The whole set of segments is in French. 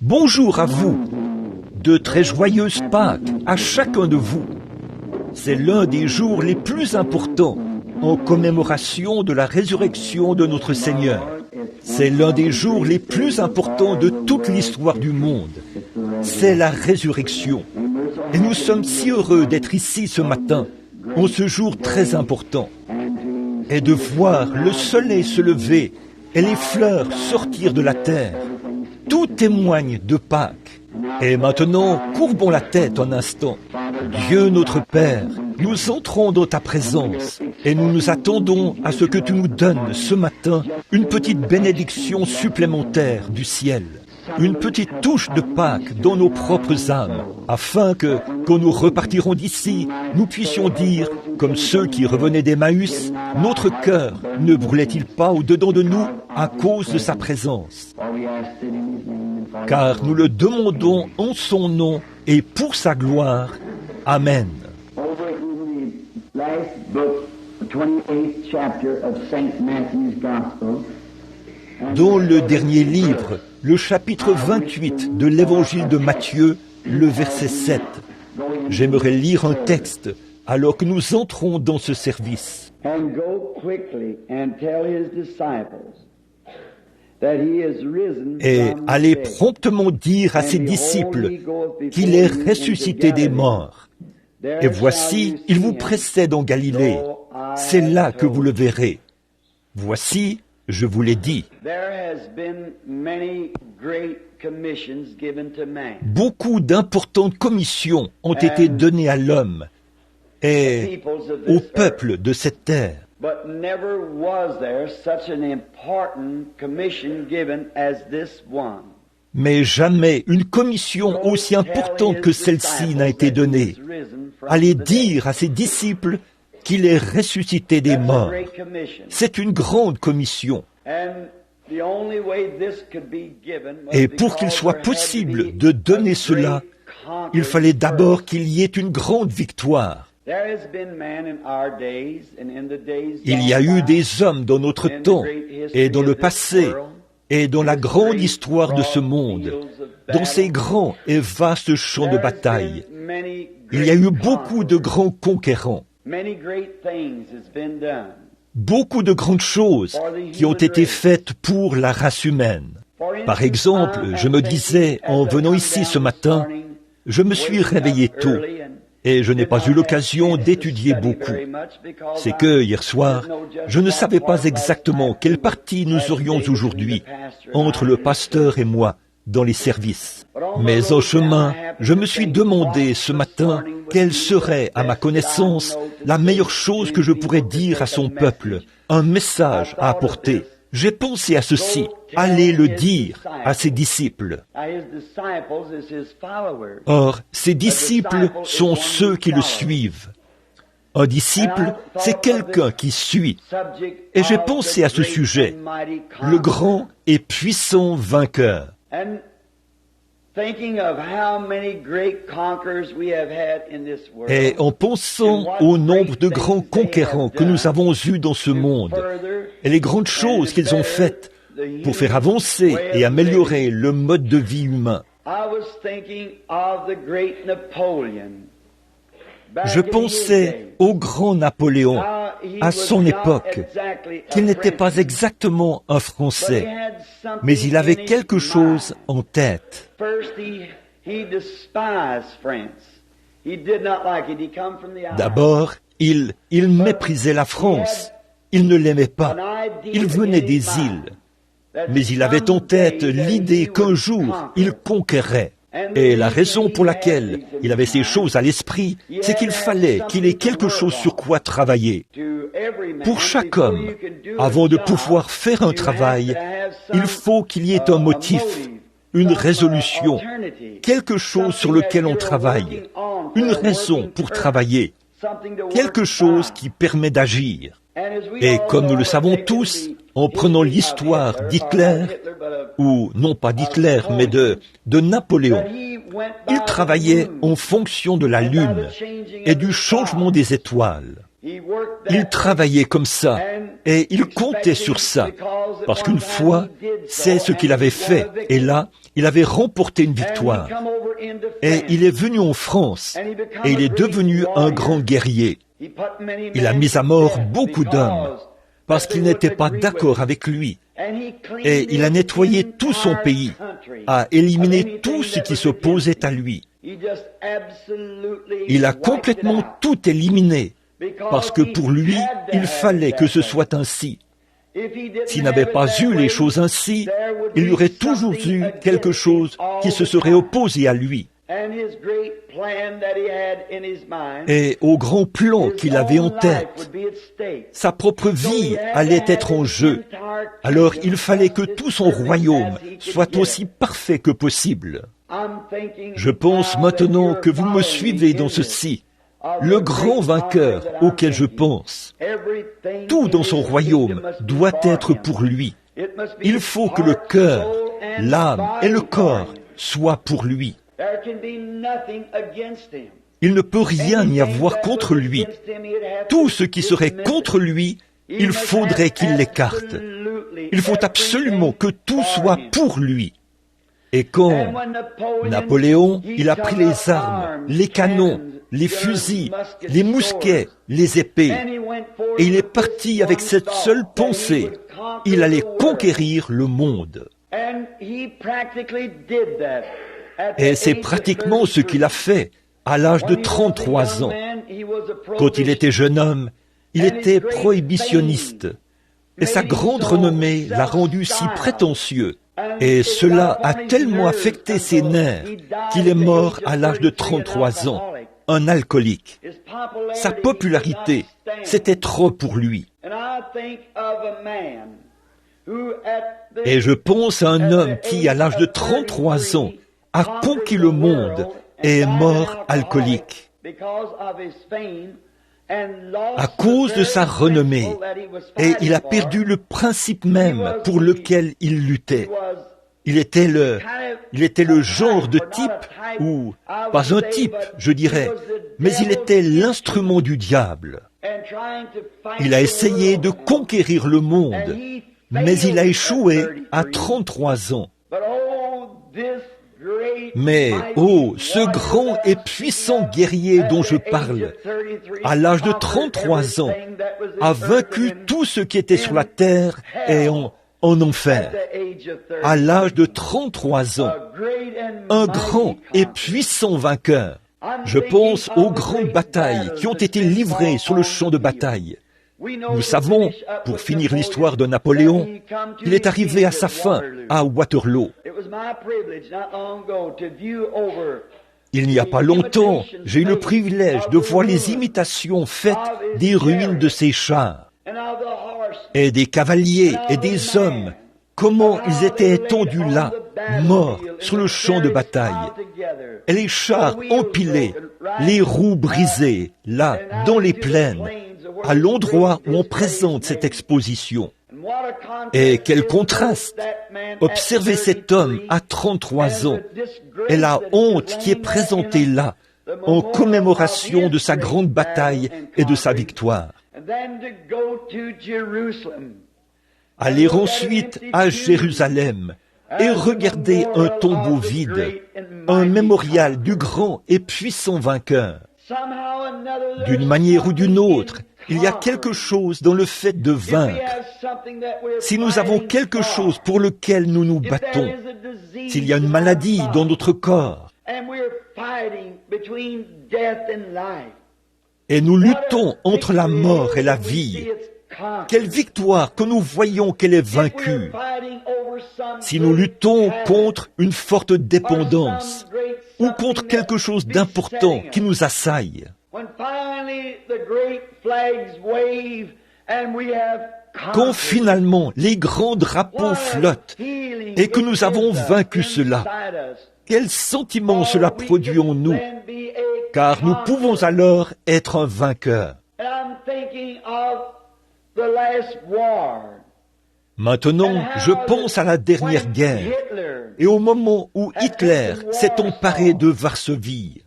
Bonjour à vous, de très joyeuses Pâques à chacun de vous. C'est l'un des jours les plus importants en commémoration de la résurrection de notre Seigneur. C'est l'un des jours les plus importants de toute l'histoire du monde. C'est la résurrection. Et nous sommes si heureux d'être ici ce matin, en ce jour très important, et de voir le soleil se lever et les fleurs sortir de la terre. Tout témoigne de Pâques. Et maintenant, courbons la tête un instant. Dieu notre Père, nous entrons dans ta présence et nous nous attendons à ce que tu nous donnes ce matin une petite bénédiction supplémentaire du ciel. Une petite touche de Pâques dans nos propres âmes, afin que, quand nous repartirons d'ici, nous puissions dire, comme ceux qui revenaient d'Emmaüs, notre cœur ne brûlait-il pas au-dedans de nous à cause de sa présence? Car nous le demandons en son nom et pour sa gloire. Amen. Dans le dernier livre, le chapitre 28 de l'évangile de Matthieu, le verset 7. J'aimerais lire un texte alors que nous entrons dans ce service. Et allez promptement dire à ses disciples qu'il est ressuscité des morts. Et voici, il vous précède en Galilée. C'est là que vous le verrez. Voici, je vous l'ai dit. Beaucoup d'importantes commissions ont été données à l'homme et au peuple de cette terre. Mais jamais une commission aussi importante que celle-ci n'a été donnée. Allez dire à ses disciples qu'il est ressuscité des morts. C'est une grande commission. Et pour qu'il soit possible de donner cela, il fallait d'abord qu'il y ait une grande victoire. Il y a eu des hommes dans notre temps et dans le passé et dans la grande histoire de ce monde, dans ces grands et vastes champs de bataille. Il y a eu beaucoup de grands conquérants. Beaucoup de grandes choses qui ont été faites pour la race humaine. Par exemple, je me disais, en venant ici ce matin, je me suis réveillé tôt et je n'ai pas eu l'occasion d'étudier beaucoup. C'est que, hier soir, je ne savais pas exactement quelle partie nous aurions aujourd'hui entre le pasteur et moi dans les services. Mais en chemin, je me suis demandé ce matin quelle serait, à ma connaissance, la meilleure chose que je pourrais dire à son peuple, un message à apporter. J'ai pensé à ceci, allez le dire à ses disciples. Or, ses disciples sont ceux qui le suivent. Un disciple, c'est quelqu'un qui suit. Et j'ai pensé à ce sujet, le grand et puissant vainqueur. Et en pensant au nombre de grands conquérants que nous avons eus dans ce monde, et les grandes choses qu'ils ont faites pour faire avancer et améliorer le mode de vie humain, je pensais au grand Napoléon, à son époque, qu'il n'était pas exactement un Français, mais il avait quelque chose en tête. D'abord, il méprisait la France, il ne l'aimait pas, il venait des îles, mais il avait en tête l'idée qu'un jour il conquerrait. Et la raison pour laquelle il avait ces choses à l'esprit, c'est qu'il fallait qu'il ait quelque chose sur quoi travailler. Pour chaque homme, avant de pouvoir faire un travail, il faut qu'il y ait un motif, une résolution, quelque chose sur lequel on travaille, une raison pour travailler, quelque chose qui permet d'agir. Et comme nous le savons tous, en prenant l'histoire d'Hitler, ou non pas d'Hitler, mais de Napoléon, il travaillait en fonction de la lune et du changement des étoiles. Il travaillait comme ça, et il comptait sur ça, parce qu'une fois, c'est ce qu'il avait fait, et là, il avait remporté une victoire. Et il est venu en France, et il est devenu un grand guerrier. Il a mis à mort beaucoup d'hommes, parce qu'ils n'étaient pas d'accord avec lui. Et il a nettoyé tout son pays, a éliminé tout ce qui s'opposait à lui. Il a complètement tout éliminé, parce que pour lui, il fallait que ce soit ainsi. S'il n'avait pas eu les choses ainsi, il y aurait toujours eu quelque chose qui se serait opposé à lui. Et au grand plan qu'il avait en tête, sa propre vie allait être en jeu. Alors il fallait que tout son royaume soit aussi parfait que possible. Je pense maintenant que vous me suivez dans ceci. Le grand vainqueur auquel je pense, tout dans son royaume doit être pour lui. Il faut que le cœur, l'âme et le corps soient pour lui. Il ne peut rien y avoir contre lui. Tout ce qui serait contre lui, il faudrait qu'il l'écarte. Il faut absolument que tout soit pour lui. Et quand Napoléon, il a pris les armes, les canons, les fusils, les mousquets, les épées, et il est parti avec cette seule pensée, il allait conquérir le monde. Et c'est pratiquement ce qu'il a fait à l'âge de 33 ans. Quand il était jeune homme, il était prohibitionniste, et sa grande renommée l'a rendu si prétentieux. Et cela a tellement affecté ses nerfs qu'il est mort à l'âge de 33 ans, un alcoolique. Sa popularité, c'était trop pour lui. Et je pense à un homme qui, à l'âge de 33 ans, a conquis le monde et est mort alcoolique. À cause de sa renommée, et il a perdu le principe même pour lequel il luttait. Il était le genre de type, ou pas un type, je dirais, mais il était l'instrument du diable. Il a essayé de conquérir le monde, mais il a échoué à 33 ans. Mais, oh, ce grand et puissant guerrier dont je parle, à l'âge de 33 ans, a vaincu tout ce qui était sur la terre et en enfer. À l'âge de 33 ans, un grand et puissant vainqueur. Je pense aux grandes batailles qui ont été livrées sur le champ de bataille. Nous savons, pour finir l'histoire de Napoléon, qu'il est arrivé à sa fin à Waterloo. Il n'y a pas longtemps, j'ai eu le privilège de voir les imitations faites des ruines de ses chars, et des cavaliers et des hommes, comment ils étaient étendus là, morts sur le champ de bataille, et les chars empilés, les roues brisées, là, dans les plaines, à l'endroit où on présente cette exposition. Et quel contraste! Observez cet homme à 33 ans et la honte qui est présentée là en commémoration de sa grande bataille et de sa victoire. Aller ensuite à Jérusalem et regarder un tombeau vide, un mémorial du grand et puissant vainqueur. D'une manière ou d'une autre, il y a quelque chose dans le fait de vaincre. Si nous avons quelque chose pour lequel nous nous battons, s'il y a une maladie dans notre corps, et nous luttons entre la mort et la vie, quelle victoire que nous voyons qu'elle est vaincue. Si nous luttons contre une forte dépendance ou contre quelque chose d'important qui nous assaille, quand finalement les grands drapeaux flottent et que nous avons vaincu cela, quel sentiment cela produit en nous, car nous pouvons alors être un vainqueur. Maintenant, je pense à la dernière guerre et au moment où Hitler s'est emparé de Varsovie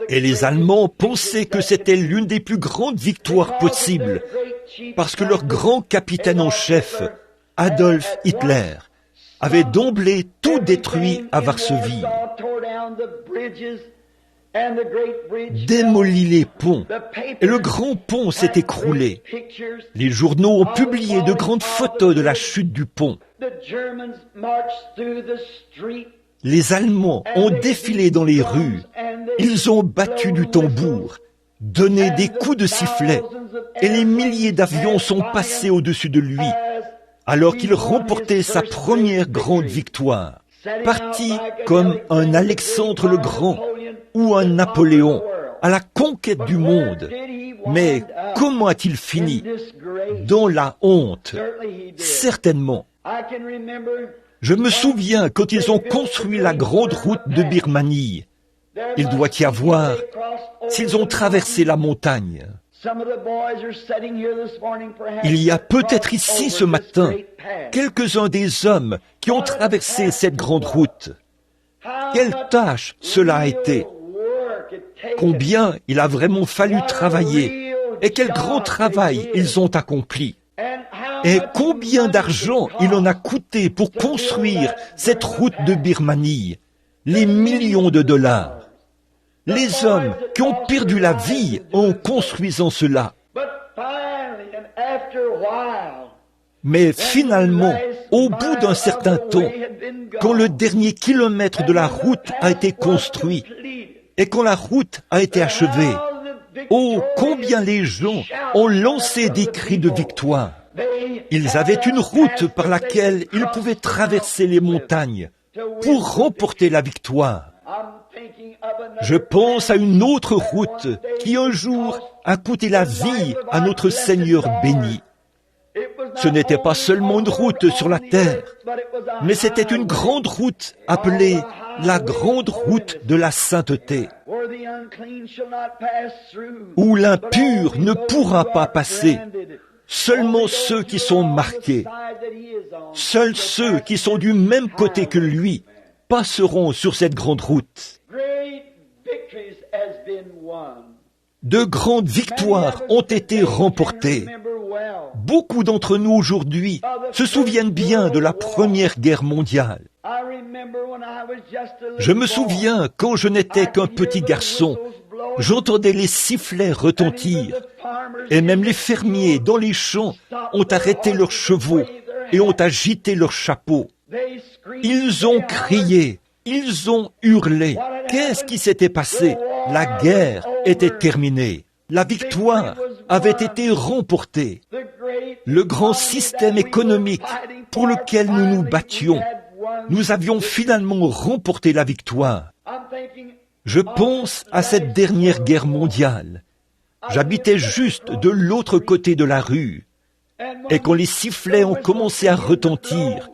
Et les Allemands pensaient que c'était l'une des plus grandes victoires possibles, parce que leur grand capitaine en chef, Adolf Hitler, avait d'emblée tout détruit à Varsovie, démoli les ponts, et le grand pont s'est écroulé. Les journaux ont publié de grandes photos de la chute du pont. Les Allemands ont défilé dans les rues, ils ont battu du tambour, donné des coups de sifflet, et les milliers d'avions sont passés au-dessus de lui, alors qu'il remportait sa première grande victoire, parti comme un Alexandre le Grand ou un Napoléon à la conquête du monde. Mais comment a-t-il fini? Dans la honte, certainement. Je me souviens quand ils ont construit la grande route de Birmanie. Il doit y avoir, s'ils ont traversé la montagne. Il y a peut-être ici ce matin quelques-uns des hommes qui ont traversé cette grande route. Quelle tâche cela a été! Combien il a vraiment fallu travailler et quel grand travail ils ont accompli! Et combien d'argent il en a coûté pour construire cette route de Birmanie? Les millions de dollars. Les hommes qui ont perdu la vie en construisant cela. Mais finalement, au bout d'un certain temps, quand le dernier kilomètre de la route a été construit et quand la route a été achevée, oh, combien les gens ont lancé des cris de victoire. Ils avaient une route par laquelle ils pouvaient traverser les montagnes pour remporter la victoire. Je pense à une autre route qui un jour a coûté la vie à notre Seigneur béni. Ce n'était pas seulement une route sur la terre, mais c'était une grande route appelée la grande route de la sainteté, où l'impur ne pourra pas passer. Seulement ceux qui sont marqués, seuls ceux qui sont du même côté que lui, passeront sur cette grande route. De grandes victoires ont été remportées. Beaucoup d'entre nous aujourd'hui se souviennent bien de la Première Guerre mondiale. Je me souviens quand je n'étais qu'un petit garçon, j'entendais les sifflets retentir, et même les fermiers dans les champs ont arrêté leurs chevaux et ont agité leurs chapeaux. Ils ont crié, ils ont hurlé. Qu'est-ce qui s'était passé? La guerre était terminée. La victoire avait été remportée. Le grand système économique pour lequel nous nous battions, nous avions finalement remporté la victoire. Je pense à cette dernière guerre mondiale. J'habitais juste de l'autre côté de la rue. Et quand les sifflets ont commencé à retentir,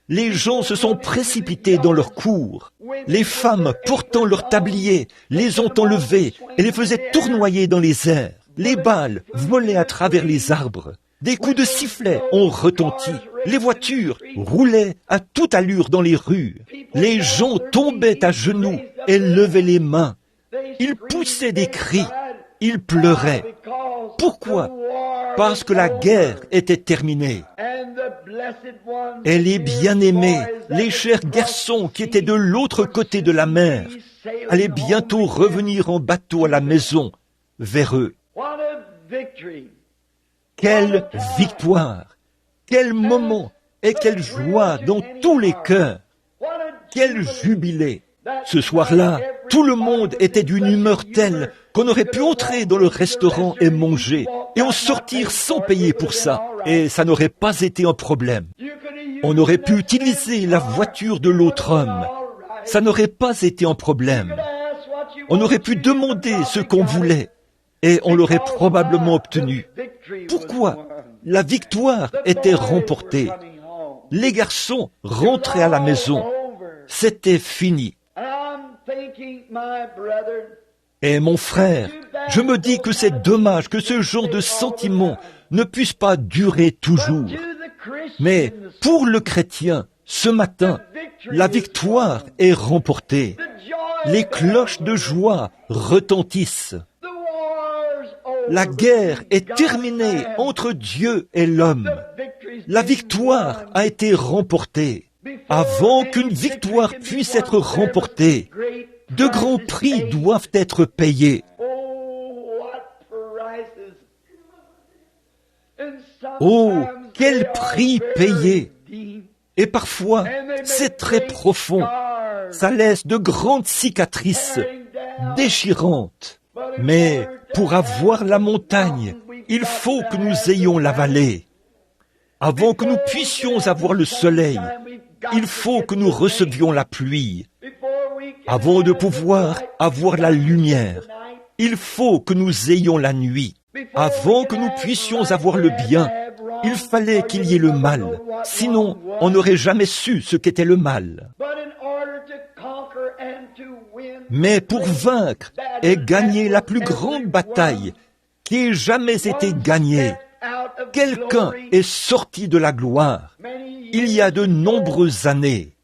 les gens se sont précipités dans leurs cours. Les femmes, portant leurs tabliers, les ont enlevés et les faisaient tournoyer dans les airs. Les balles volaient à travers les arbres. Des coups de sifflet ont retenti. Les voitures roulaient à toute allure dans les rues. Les gens tombaient à genoux et levaient les mains. Ils poussaient des cris. Ils pleuraient. Pourquoi? Parce que la guerre était terminée. Et les bien-aimés, les chers garçons qui étaient de l'autre côté de la mer, allaient bientôt revenir en bateau à la maison vers eux. Quelle victoire! Quel moment et quelle joie dans tous les cœurs! Quel jubilé! Ce soir-là, tout le monde était d'une humeur telle qu'on aurait pu entrer dans le restaurant et manger, et en sortir sans payer pour ça, et ça n'aurait pas été un problème. On aurait pu utiliser la voiture de l'autre homme, ça n'aurait pas été un problème. On aurait pu demander ce qu'on voulait, et on l'aurait probablement obtenu. Pourquoi? La victoire était remportée. Les garçons rentraient à la maison. C'était fini. Et mon frère, je me dis que c'est dommage que ce genre de sentiment ne puisse pas durer toujours. Mais pour le chrétien, ce matin, la victoire est remportée. Les cloches de joie retentissent. La guerre est terminée entre Dieu et l'homme. La victoire a été remportée. Avant qu'une victoire puisse être remportée, de grands prix doivent être payés. Oh, quel prix payé! Et parfois, c'est très profond. Ça laisse de grandes cicatrices, déchirantes. Mais pour avoir la montagne, il faut que nous ayons la vallée. Avant que nous puissions avoir le soleil, il faut que nous recevions la pluie. Avant de pouvoir avoir la lumière, il faut que nous ayons la nuit. Avant que nous puissions avoir le bien, il fallait qu'il y ait le mal. Sinon, on n'aurait jamais su ce qu'était le mal. Mais pour vaincre et gagner la plus grande bataille qui ait jamais été gagnée, quelqu'un est sorti de la gloire il y a de nombreuses années.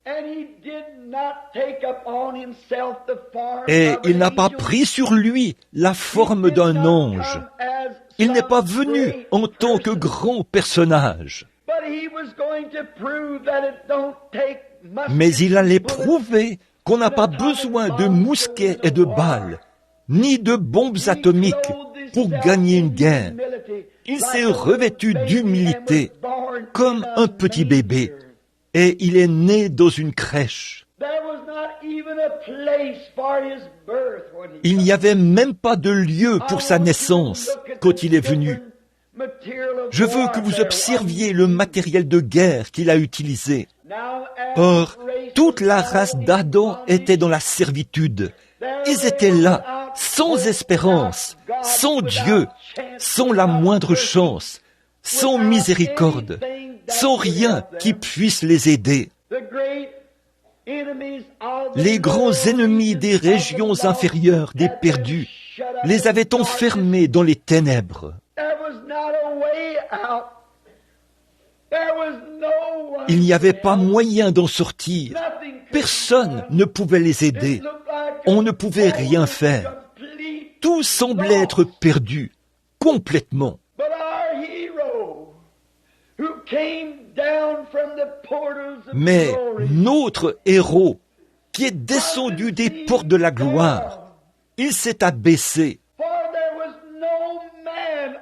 Et il n'a pas pris sur lui la forme d'un ange. Il n'est pas venu en tant que grand personnage. Mais il allait prouver qu'on n'a pas besoin de mousquets et de balles, ni de bombes atomiques pour gagner une guerre. Il s'est revêtu d'humilité, comme un petit bébé, et il est né dans une crèche. Il n'y avait même pas de lieu pour sa naissance quand il est venu. Je veux que vous observiez le matériel de guerre qu'il a utilisé. Or, toute la race d'Adam était dans la servitude. Ils étaient là, sans espérance, sans Dieu, sans la moindre chance, sans miséricorde, sans rien qui puisse les aider. Les grands ennemis des régions inférieures, des perdus, les avaient enfermés dans les ténèbres. Il n'y avait pas moyen d'en sortir. Personne ne pouvait les aider. On ne pouvait rien faire. Tout semblait être perdu, complètement. Mais notre héros, qui est descendu des portes de la gloire, il s'est abaissé,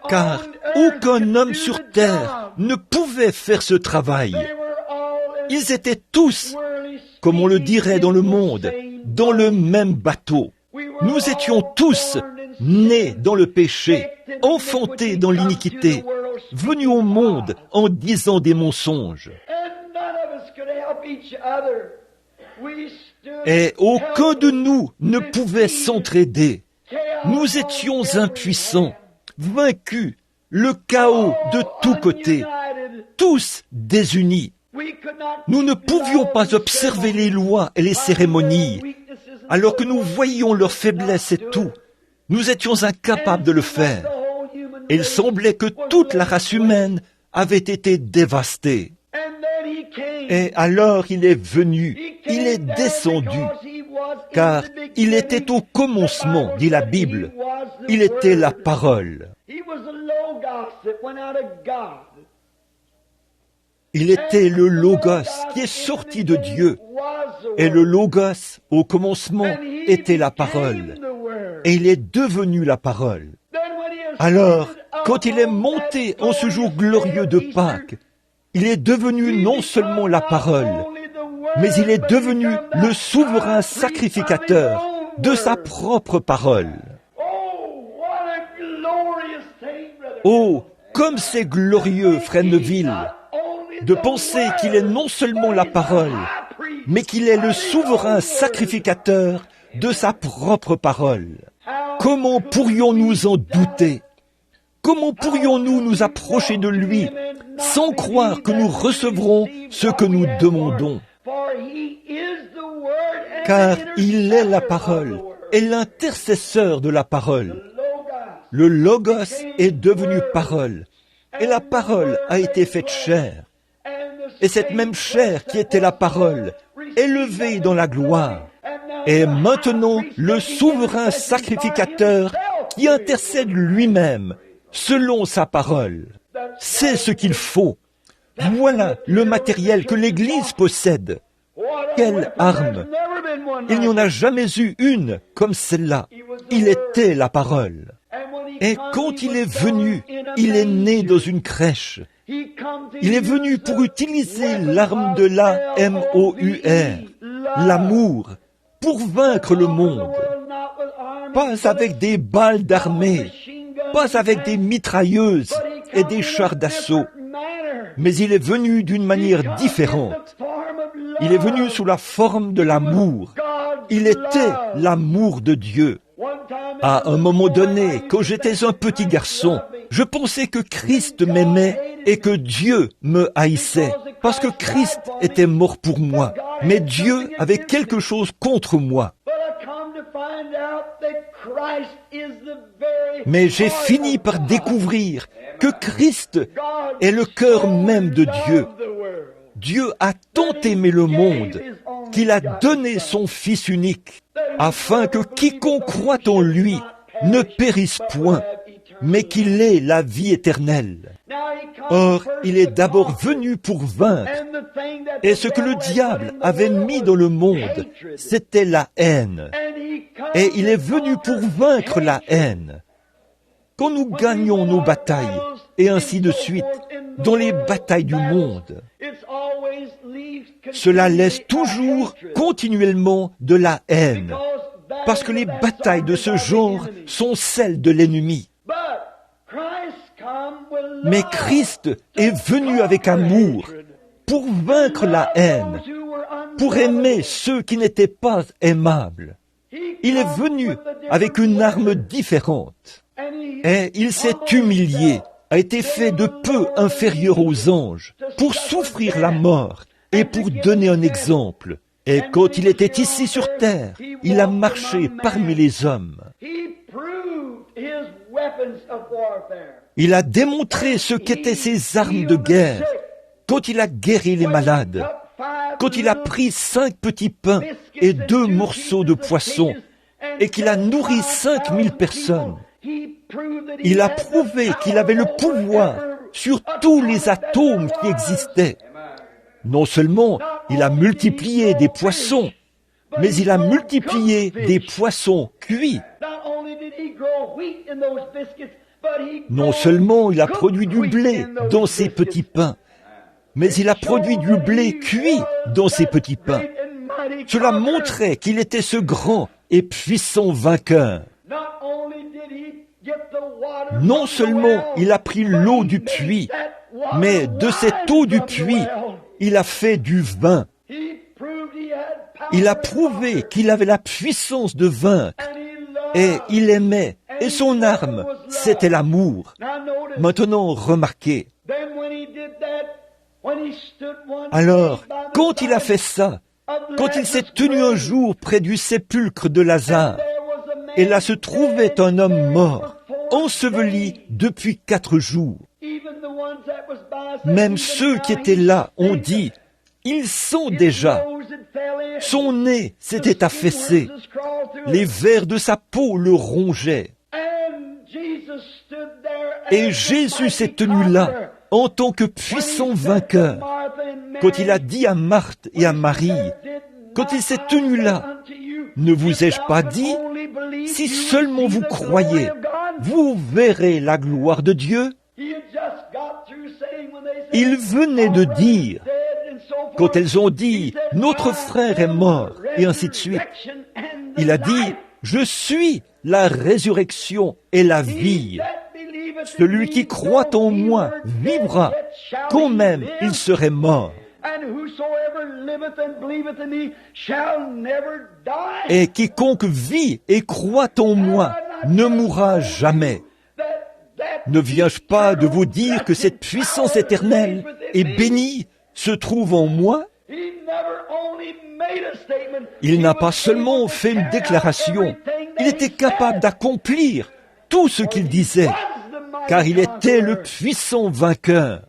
car aucun homme sur terre ne pouvait faire ce travail. Ils étaient tous, comme on le dirait dans le monde, dans le même bateau. Nous étions tous nés dans le péché, enfantés dans l'iniquité, venus au monde en disant des mensonges. Et aucun de nous ne pouvait s'entraider. Nous étions impuissants, vaincus, le chaos de tous côtés, tous désunis. Nous ne pouvions pas observer les lois et les cérémonies, alors que nous voyions leurs faiblesses et tout. Nous étions incapables de le faire. Et il semblait que toute la race humaine avait été dévastée. Et alors il est venu, il est descendu, car il était au commencement, dit la Bible. Il était la parole. Il était le Logos qui est sorti de Dieu. Et le Logos, au commencement, était la parole. Et il est devenu la parole. Alors, quand il est monté en ce jour glorieux de Pâques, il est devenu non seulement la parole, mais il est devenu le souverain sacrificateur de sa propre parole. Oh, comme c'est glorieux, frère Neville, de penser qu'il est non seulement la parole, mais qu'il est le souverain sacrificateur de sa propre parole. Comment pourrions-nous en douter? Comment pourrions-nous nous approcher de lui sans croire que nous recevrons ce que nous demandons? Car il est la parole et l'intercesseur de la parole. Le Logos est devenu parole et la parole a été faite chair. Et cette même chair qui était la parole, élevée dans la gloire, est maintenant le souverain sacrificateur qui intercède lui-même selon sa parole. C'est ce qu'il faut. Voilà le matériel que l'Église possède. Quelle arme! Il n'y en a jamais eu une comme celle-là. Il était la parole. Et quand il est venu, il est né dans une crèche. Il est venu pour utiliser l'arme de l'A-M-O-U-R, l'amour, pour vaincre le monde. Pas avec des balles d'armée, pas avec des mitrailleuses et des chars d'assaut. Mais il est venu d'une manière différente. Il est venu sous la forme de l'amour. Il était l'amour de Dieu. À un moment donné, quand j'étais un petit garçon, je pensais que Christ m'aimait et que Dieu me haïssait, parce que Christ était mort pour moi. Mais Dieu avait quelque chose contre moi. Mais j'ai fini par découvrir que Christ est le cœur même de Dieu. Dieu a tant aimé le monde qu'il a donné son Fils unique, afin que quiconque croit en lui ne périsse point, mais qu'il ait la vie éternelle. Or, il est d'abord venu pour vaincre, et ce que le diable avait mis dans le monde, c'était la haine. Et il est venu pour vaincre la haine. Quand nous gagnons nos batailles, et ainsi de suite, dans les batailles du monde, cela laisse toujours continuellement de la haine, parce que les batailles de ce genre sont celles de l'ennemi. Mais Christ est venu avec amour pour vaincre la haine, pour aimer ceux qui n'étaient pas aimables. Il est venu avec une arme différente. Et il s'est humilié, a été fait de peu inférieur aux anges, pour souffrir la mort et pour donner un exemple. Et quand il était ici sur terre, il a marché parmi les hommes. Il a démontré ce qu'étaient ses armes de guerre. Quand il a guéri les malades, quand il a pris 5 petits pains et 2 morceaux de poisson, et qu'il a nourri 5000 personnes, il a prouvé qu'il avait le pouvoir sur tous les atomes qui existaient. Non seulement il a multiplié des poissons, mais il a multiplié des poissons cuits. Non seulement il a produit du blé dans ses petits pains, mais il a produit du blé cuit dans ses petits pains. Cela montrait qu'il était ce grand et puissant vainqueur. Non seulement il a pris l'eau du puits, mais de cette eau du puits, il a fait du vin. Il a prouvé qu'il avait la puissance de vaincre. Et il aimait, et son arme, c'était l'amour. Maintenant, remarquez. Alors, quand il a fait ça, quand il s'est tenu un jour près du sépulcre de Lazare, et là se trouvait un homme mort, enseveli depuis 4 jours. Même ceux qui étaient là ont dit, ils sont déjà. Son nez s'était affaissé. Les vers de sa peau le rongeaient. Et Jésus s'est tenu là, en tant que puissant vainqueur. Quand il a dit à Marthe et à Marie, quand il s'est tenu là, ne vous ai-je pas dit, si seulement vous croyez, vous verrez la gloire de Dieu? Il venait de dire, quand elles ont dit, notre frère est mort, et ainsi de suite, il a dit, je suis la résurrection et la vie. Celui qui croit en moi vivra, quand même il serait mort. Et quiconque vit et croit en moi ne mourra jamais. Ne viens-je pas de vous dire que cette puissance éternelle et bénie se trouve en moi? Il n'a pas seulement fait une déclaration, il était capable d'accomplir tout ce qu'il disait, car il était le puissant vainqueur.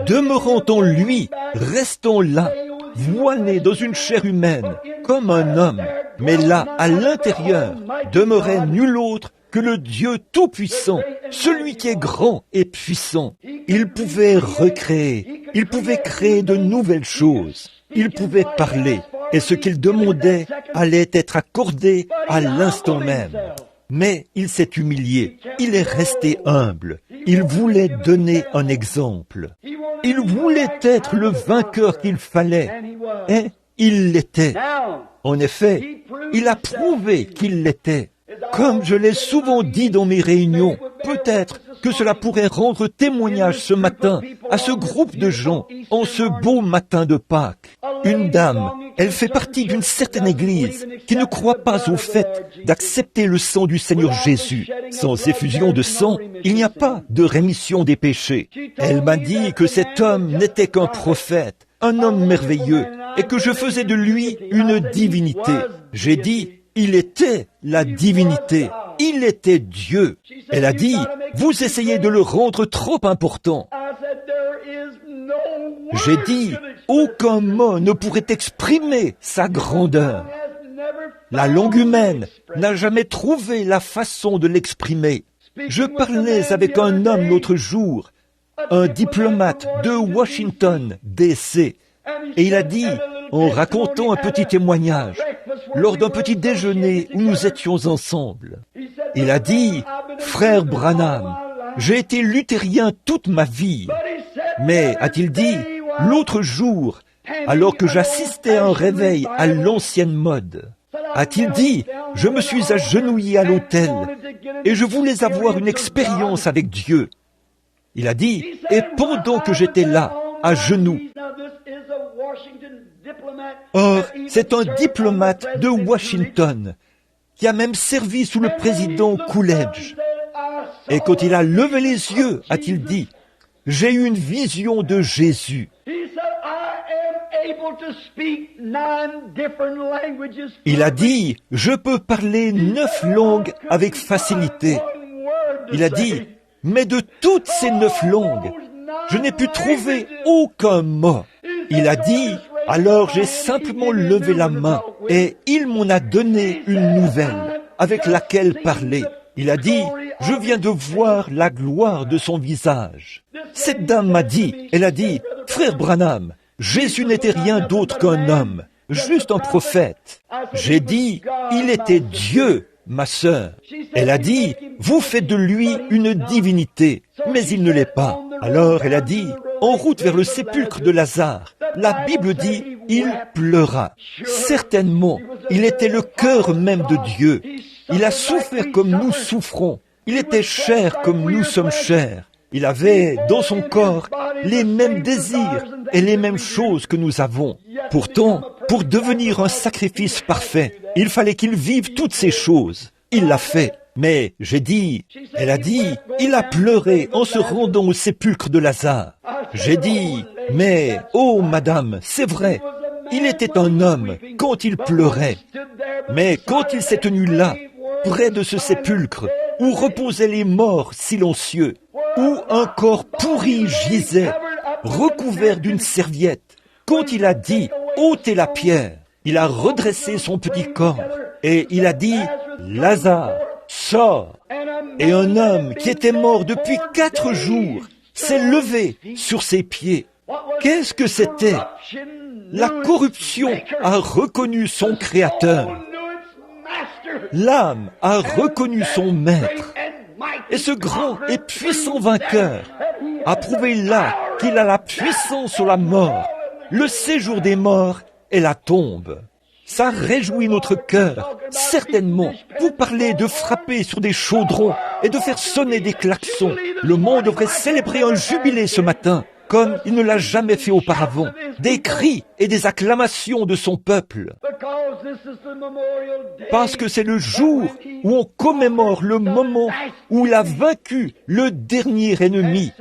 Demeurant en lui, restons là, voilé dans une chair humaine, comme un homme. Mais là, à l'intérieur, demeurait nul autre que le Dieu Tout-Puissant, celui qui est grand et puissant. Il pouvait recréer, il pouvait créer de nouvelles choses, il pouvait parler, et ce qu'il demandait allait être accordé à l'instant même. Mais il s'est humilié, il est resté humble, il voulait donner un exemple. Il voulait être le vainqueur qu'il fallait, et il l'était. En effet, il a prouvé qu'il l'était. Comme je l'ai souvent dit dans mes réunions, peut-être que cela pourrait rendre témoignage ce matin à ce groupe de gens en ce beau matin de Pâques. Une dame, elle fait partie d'une certaine église qui ne croit pas au fait d'accepter le sang du Seigneur Jésus. Sans effusion de sang, il n'y a pas de rémission des péchés. Elle m'a dit que cet homme n'était qu'un prophète, un homme merveilleux, et que je faisais de lui une divinité. J'ai dit, il était la divinité, il était Dieu. Elle a dit, vous essayez de le rendre trop important. J'ai dit, aucun mot ne pourrait exprimer sa grandeur. La langue humaine n'a jamais trouvé la façon de l'exprimer. Je parlais avec un homme l'autre jour, un diplomate de Washington, D.C., et il a dit, en racontant un petit témoignage, lors d'un petit déjeuner où nous étions ensemble, il a dit, « Frère Branham, j'ai été luthérien toute ma vie, mais, a-t-il dit, l'autre jour, alors que j'assistais à un réveil à l'ancienne mode, a-t-il dit, je me suis agenouillé à l'autel et je voulais avoir une expérience avec Dieu. Il a dit, et pendant que j'étais là, à genoux, or, c'est un diplomate de Washington qui a même servi sous le président Coolidge. Et quand il a levé les yeux, a-t-il dit, j'ai eu une vision de Jésus. Il a dit, je peux parler 9 langues avec facilité. Il a dit, mais de toutes ces 9 langues, je n'ai pu trouver aucun mot. Il a dit, alors j'ai simplement levé la main et il m'en a donné une nouvelle avec laquelle parler. Il a dit, je viens de voir la gloire de son visage. Cette dame m'a dit, elle a dit, frère Branham, Jésus n'était rien d'autre qu'un homme, juste un prophète. J'ai dit, il était Dieu, ma sœur. Elle a dit, vous faites de lui une divinité, mais il ne l'est pas. Alors elle a dit, en route vers le sépulcre de Lazare, la Bible dit, il pleura. Certainement, il était le cœur même de Dieu. Il a souffert comme nous souffrons. Il était chair comme nous sommes chairs. Il avait dans son corps les mêmes désirs et les mêmes choses que nous avons. Pourtant, pour devenir un sacrifice parfait, il fallait qu'il vive toutes ces choses. Il l'a fait. Mais j'ai dit, elle a dit, il a pleuré en se rendant au sépulcre de Lazare. J'ai dit, mais, oh madame, c'est vrai, il était un homme quand il pleurait. Mais quand il s'est tenu là, près de ce sépulcre, où reposaient les morts silencieux, où un corps pourri gisait, recouvert d'une serviette, quand il a dit, ôtez la pierre, il a redressé son petit corps, et il a dit, Lazare, sors. Et un homme qui était mort depuis 4 jours s'est levé sur ses pieds. Qu'est-ce que c'était? La corruption a reconnu son Créateur. L'âme a reconnu son Maître. Et ce grand et puissant vainqueur a prouvé là qu'il a la puissance sur la mort, le séjour des morts et la tombe. Ça réjouit notre cœur, certainement. Vous parlez de frapper sur des chaudrons et de faire sonner des klaxons. Le monde devrait célébrer un jubilé ce matin, comme il ne l'a jamais fait auparavant. Des cris et des acclamations de son peuple. Parce que c'est le jour où on commémore le moment où il a vaincu le dernier ennemi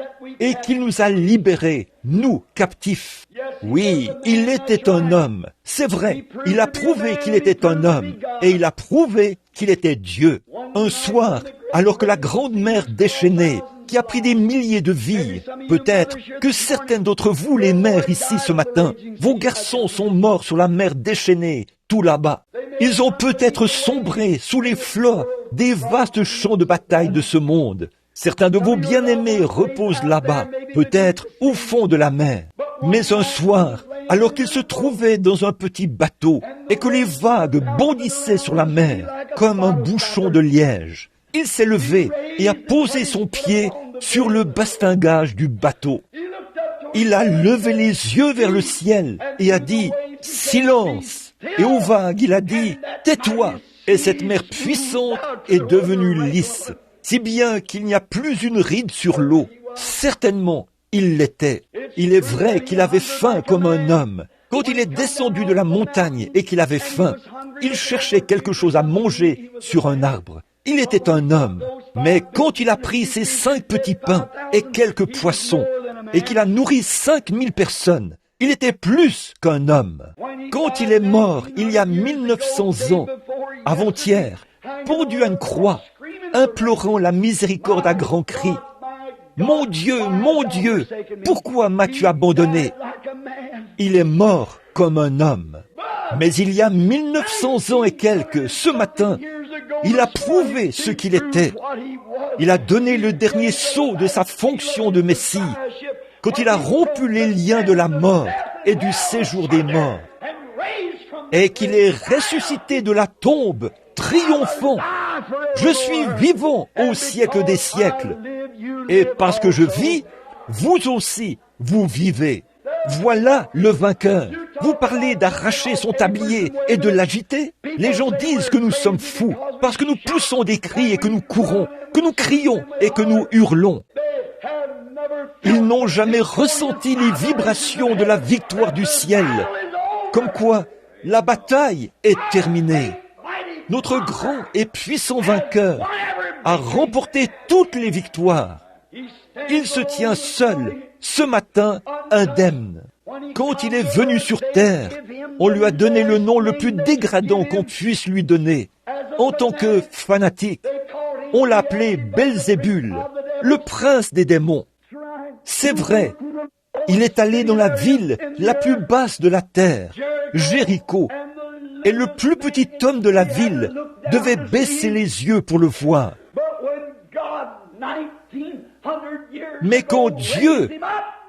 et qu'il nous a libérés, nous, captifs. Oui, il était un homme. C'est vrai, il a prouvé qu'il était un homme et il a prouvé qu'il était Dieu. Un soir, alors que la grande mer déchaînée qui a pris des milliers de vies. Peut-être que certains d'entre vous, les mères ici ce matin, vos garçons sont morts sur la mer déchaînée, tout là-bas. Ils ont peut-être sombré sous les flots des vastes champs de bataille de ce monde. Certains de vos bien-aimés reposent là-bas, peut-être au fond de la mer. Mais un soir, alors qu'ils se trouvaient dans un petit bateau et que les vagues bondissaient sur la mer comme un bouchon de liège, il s'est levé et a posé son pied sur le bastingage du bateau. Il a levé les yeux vers le ciel et a dit « Silence !» Et aux vagues, il a dit « Tais-toi !» Et cette mer puissante est devenue lisse, si bien qu'il n'y a plus une ride sur l'eau. Certainement, il l'était. Il est vrai qu'il avait faim comme un homme. Quand il est descendu de la montagne et qu'il avait faim, il cherchait quelque chose à manger sur un arbre. Il était un homme. Mais quand il a pris ses 5 petits pains et quelques poissons, et qu'il a nourri 5000 personnes, il était plus qu'un homme. Quand il est mort, il y a 1900 ans, avant-hier, pendu à une croix, implorant la miséricorde à grands cris, « Mon Dieu, pourquoi m'as-tu abandonné ?» Il est mort comme un homme. Mais il y a 1900 ans et quelques, ce matin, il a prouvé ce qu'il était. Il a donné le dernier saut de sa fonction de Messie, quand il a rompu les liens de la mort et du séjour des morts, et qu'il est ressuscité de la tombe, triomphant. Je suis vivant au siècle des siècles. Et parce que je vis, vous aussi, vous vivez. Voilà le vainqueur. Vous parlez d'arracher son tablier et de l'agiter. Les gens disent que nous sommes fous parce que nous poussons des cris et que nous courons, que nous crions et que nous hurlons. Ils n'ont jamais ressenti les vibrations de la victoire du ciel. Comme quoi, la bataille est terminée. Notre grand et puissant vainqueur a remporté toutes les victoires. Il se tient seul, ce matin, indemne. Quand il est venu sur terre, on lui a donné le nom le plus dégradant qu'on puisse lui donner. En tant que fanatique, on l'a appelé Belzébul, le prince des démons. C'est vrai, il est allé dans la ville la plus basse de la terre, Jéricho, et le plus petit homme de la ville devait baisser les yeux pour le voir. Mais quand Dieu,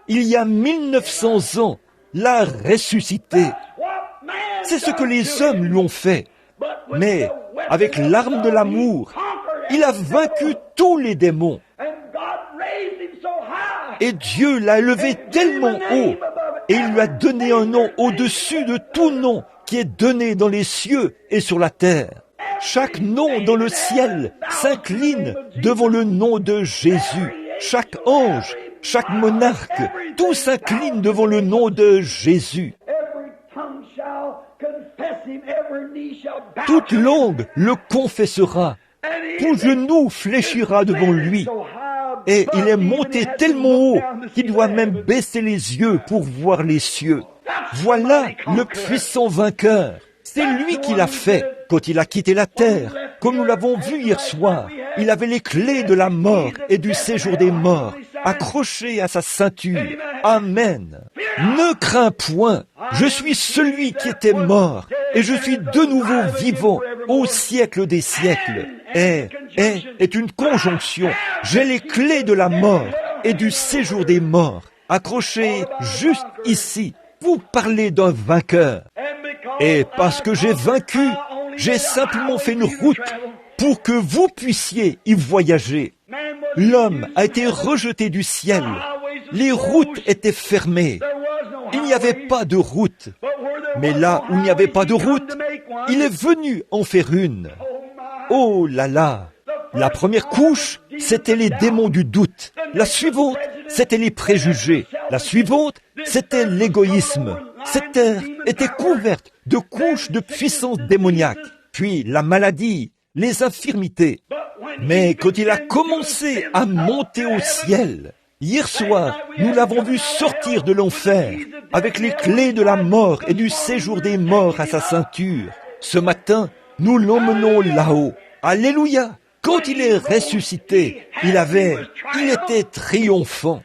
il y a 1900 ans, l'a ressuscité, c'est ce que les hommes lui ont fait. Mais avec l'arme de l'amour, il a vaincu tous les démons. Et Dieu l'a élevé tellement haut, et il lui a donné un nom au-dessus de tout nom qui est donné dans les cieux et sur la terre. Chaque nom dans le ciel s'incline devant le nom de Jésus. Chaque ange, chaque monarque, tout s'incline devant le nom de Jésus. Toute langue le confessera, tout genou fléchira devant lui. Et il est monté tellement haut qu'il doit même baisser les yeux pour voir les cieux. Voilà le puissant vainqueur. C'est lui qui l'a fait quand il a quitté la terre. Comme nous l'avons vu hier soir, il avait les clés de la mort et du séjour des morts accrochées à sa ceinture. Amen. Ne crains point, je suis celui qui était mort et je suis de nouveau vivant au siècle des siècles. Est une conjonction. J'ai les clés de la mort et du séjour des morts accrochées juste ici. Vous parlez d'un vainqueur. Et parce que j'ai vaincu, j'ai simplement fait une route pour que vous puissiez y voyager. L'homme a été rejeté du ciel. Les routes étaient fermées. Il n'y avait pas de route. Mais là où il n'y avait pas de route, il est venu en faire une. Oh là là! La première couche, c'était les démons du doute. La suivante, c'était les préjugés. La suivante, c'était l'égoïsme. Cette terre était couverte de couches de puissance démoniaque. Puis la maladie, les infirmités. Mais quand il a commencé à monter au ciel, hier soir, nous l'avons vu sortir de l'enfer avec les clés de la mort et du séjour des morts à sa ceinture. Ce matin, nous l'emmenons là-haut. Alléluia! Quand il est ressuscité, il était triomphant.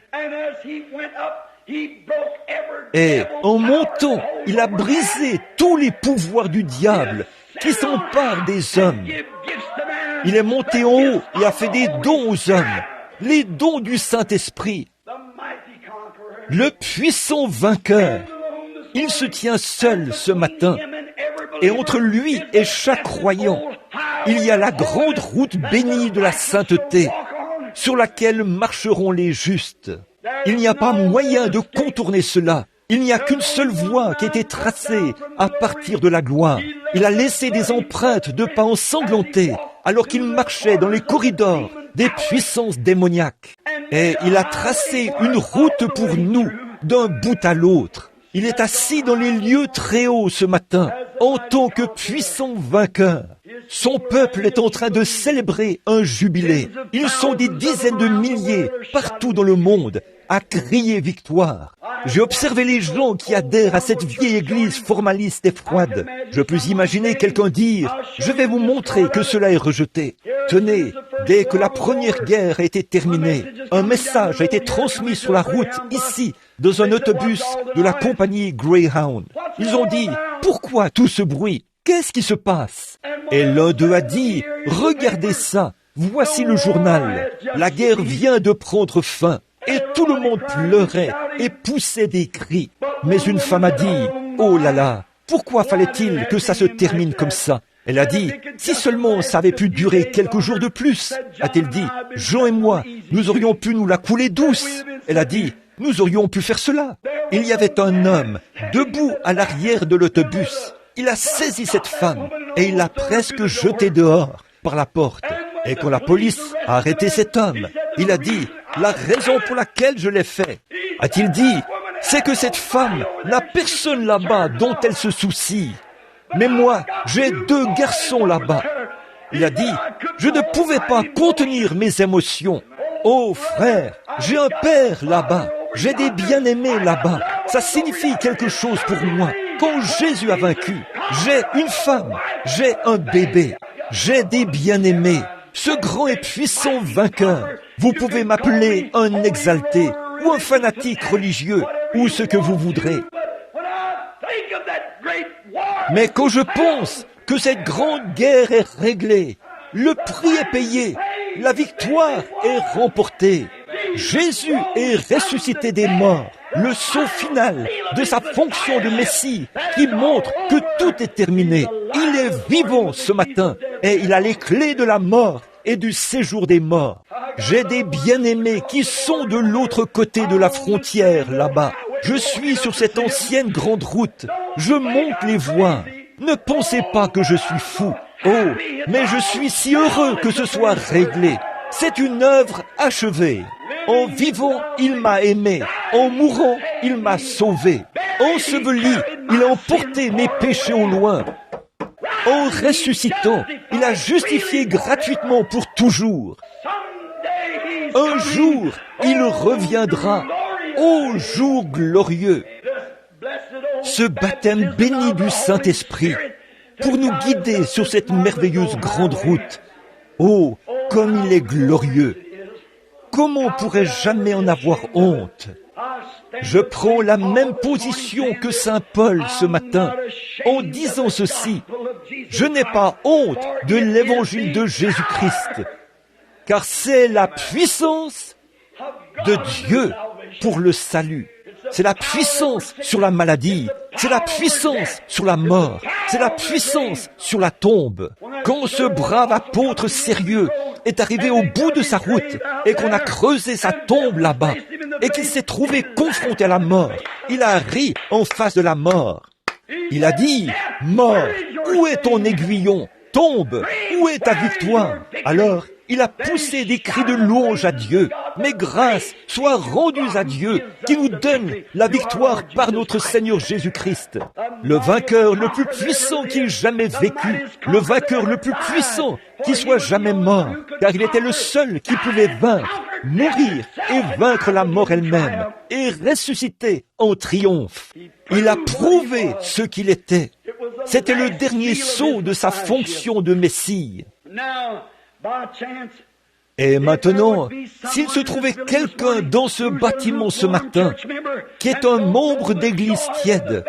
Et en montant, il a brisé tous les pouvoirs du diable qui s'emparent des hommes. Il est monté en haut et a fait des dons aux hommes, les dons du Saint-Esprit. Le puissant vainqueur, il se tient seul ce matin. Et entre lui et chaque croyant, il y a la grande route bénie de la sainteté, sur laquelle marcheront les justes. Il n'y a pas moyen de contourner cela. Il n'y a qu'une seule voie qui a été tracée à partir de la gloire. Il a laissé des empreintes de pas ensanglantés alors qu'il marchait dans les corridors des puissances démoniaques. Et il a tracé une route pour nous d'un bout à l'autre. Il est assis dans les lieux très hauts ce matin en tant que puissant vainqueur. Son peuple est en train de célébrer un jubilé. Ils sont des dizaines de milliers partout dans le monde à crier victoire. J'ai observé les gens qui adhèrent à cette vieille église formaliste et froide. Je peux imaginer quelqu'un dire « Je vais vous montrer que cela est rejeté ». Tenez, dès que la première guerre a été terminée, un message a été transmis sur la route, ici, dans un autobus de la compagnie Greyhound. Ils ont dit « Pourquoi tout ce bruit ? Qu'est-ce qui se passe ?» Et l'un d'eux a dit « Regardez ça, voici le journal. La guerre vient de prendre fin. » Et tout le monde pleurait et poussait des cris. Mais une femme a dit « Oh là là, pourquoi fallait-il que ça se termine comme ça ?» Elle a dit « Si seulement ça avait pu durer quelques jours de plus. » A-t-elle dit « Jean et moi, nous aurions pu nous la couler douce. » Elle a dit « Nous aurions pu faire cela. » Il y avait un homme debout à l'arrière de l'autobus. Il a saisi cette femme et il l'a presque jetée dehors par la porte. Et quand la police a arrêté cet homme, il a dit « La raison pour laquelle je l'ai fait, a-t-il dit, c'est que cette femme n'a personne là-bas dont elle se soucie. Mais moi, j'ai 2 garçons là-bas. » Il a dit « Je ne pouvais pas contenir mes émotions. Oh frère, j'ai un père là-bas. J'ai des bien-aimés là-bas. Ça signifie quelque chose pour moi. Quand Jésus a vaincu, j'ai une femme, j'ai un bébé, j'ai des bien-aimés. Ce grand et puissant vainqueur, vous pouvez m'appeler un exalté ou un fanatique religieux ou ce que vous voudrez. Mais quand je pense que cette grande guerre est réglée, le prix est payé, la victoire est remportée, Jésus est ressuscité des morts, le saut final de sa fonction de Messie qui montre que tout est terminé. Il est vivant ce matin et il a les clés de la mort et du séjour des morts. J'ai des bien-aimés qui sont de l'autre côté de la frontière là-bas. Je suis sur cette ancienne grande route. Je monte les voir. Ne pensez pas que je suis fou. Oh, mais je suis si heureux que ce soit réglé. C'est une œuvre achevée. En vivant, il m'a aimé. En mourant, il m'a sauvé. Enseveli, il a emporté mes péchés au loin. En ressuscitant, il a justifié gratuitement pour toujours. Un jour, il reviendra. Ô jour glorieux! Ce baptême béni du Saint-Esprit pour nous guider sur cette merveilleuse grande route. Oh, comme il est glorieux! Comment pourrais-je jamais en avoir honte? Je prends la même position que Saint Paul ce matin en disant ceci. Je n'ai pas honte de l'évangile de Jésus-Christ, car c'est la puissance de Dieu pour le salut. C'est la puissance sur la maladie, c'est la puissance sur la mort, c'est la puissance sur la tombe. Quand ce brave apôtre sérieux est arrivé au bout de sa route et qu'on a creusé sa tombe là-bas et qu'il s'est trouvé confronté à la mort, il a ri en face de la mort. Il a dit, « Mort, où est ton aiguillon? Tombe, où est ta victoire ?» Alors, il a poussé des cris de louange à Dieu. Mais grâce soit rendue à Dieu qui nous donne la victoire par notre Seigneur Jésus-Christ. Le vainqueur le plus puissant qui ait jamais vécu. Le vainqueur le plus puissant qui soit jamais mort. Car il était le seul qui pouvait vaincre, mourir et vaincre la mort elle-même. Et ressusciter en triomphe. Il a prouvé ce qu'il était. C'était le dernier saut de sa fonction de Messie. Et maintenant, s'il se trouvait quelqu'un dans ce bâtiment ce matin qui est un membre d'église tiède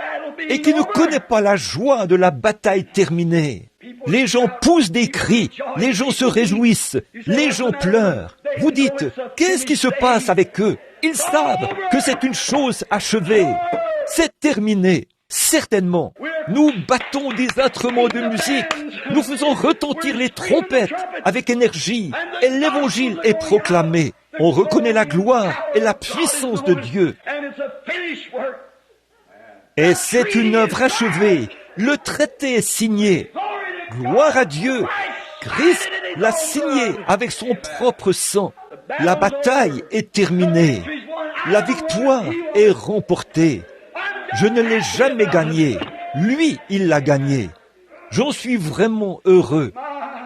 et qui ne connaît pas la joie de la bataille terminée, les gens poussent des cris, les gens se réjouissent, les gens pleurent. Vous dites, qu'est-ce qui se passe avec eux? Ils savent que c'est une chose achevée. C'est terminé. Certainement, nous battons des instruments de musique, nous faisons retentir les trompettes avec énergie et l'évangile est proclamé. On reconnaît la gloire et la puissance de Dieu. Et c'est une œuvre achevée. Le traité est signé. Gloire à Dieu. Christ l'a signé avec son propre sang. La bataille est terminée. La victoire est remportée. Je ne l'ai jamais gagné. Lui, il l'a gagné. J'en suis vraiment heureux.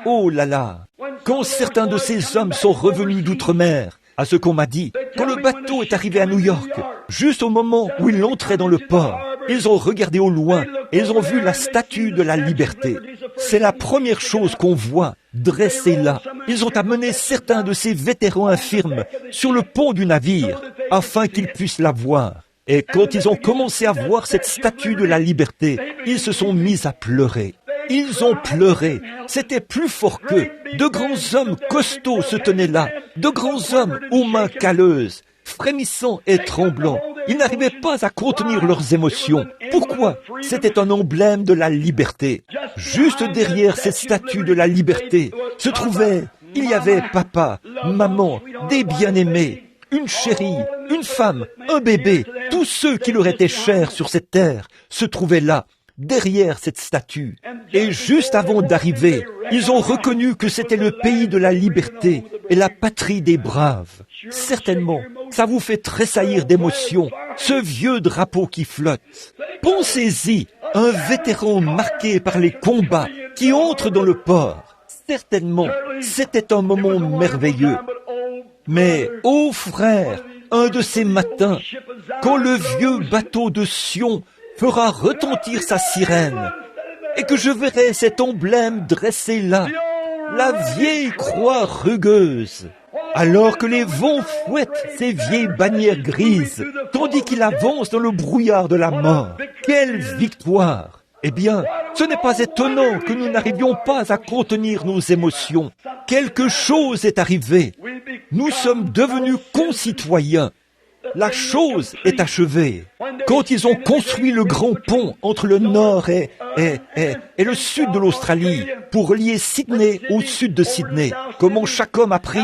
Oh là là! Quand certains de ces hommes sont revenus d'outre-mer, à ce qu'on m'a dit, quand le bateau est arrivé à New York, juste au moment où il entrait dans le port, ils ont regardé au loin et ils ont vu la statue de la liberté. C'est la première chose qu'on voit dressée là. Ils ont amené certains de ces vétérans infirmes sur le pont du navire afin qu'ils puissent la voir. Et quand ils ont commencé à voir cette statue de la liberté, ils se sont mis à pleurer. Ils ont pleuré. C'était plus fort qu'eux. De grands hommes costauds se tenaient là. De grands hommes aux mains calleuses, frémissants et tremblants. Ils n'arrivaient pas à contenir leurs émotions. Pourquoi? C'était un emblème de la liberté. Juste derrière cette statue de la liberté se trouvait, il y avait papa, maman, des bien-aimés, une chérie, une femme, un bébé, tous ceux qui leur étaient chers sur cette terre se trouvaient là, derrière cette statue. Et juste avant d'arriver, ils ont reconnu que c'était le pays de la liberté et la patrie des braves. Certainement, ça vous fait tressaillir d'émotion, ce vieux drapeau qui flotte. Pensez-y, un vétéran marqué par les combats qui entre dans le port. Certainement, c'était un moment merveilleux. Mais, ô frère, un de ces matins, quand le vieux bateau de Sion fera retentir sa sirène, et que je verrai cet emblème dressé là, la vieille croix rugueuse, alors que les vents fouettent ces vieilles bannières grises, tandis qu'il avance dans le brouillard de la mort. Quelle victoire! Eh bien, ce n'est pas étonnant que nous n'arrivions pas à contenir nos émotions. Quelque chose est arrivé. Nous sommes devenus concitoyens. La chose est achevée. Quand ils ont construit le grand pont entre le nord et le sud de l'Australie pour relier Sydney au sud de Sydney, comment chaque homme a pris,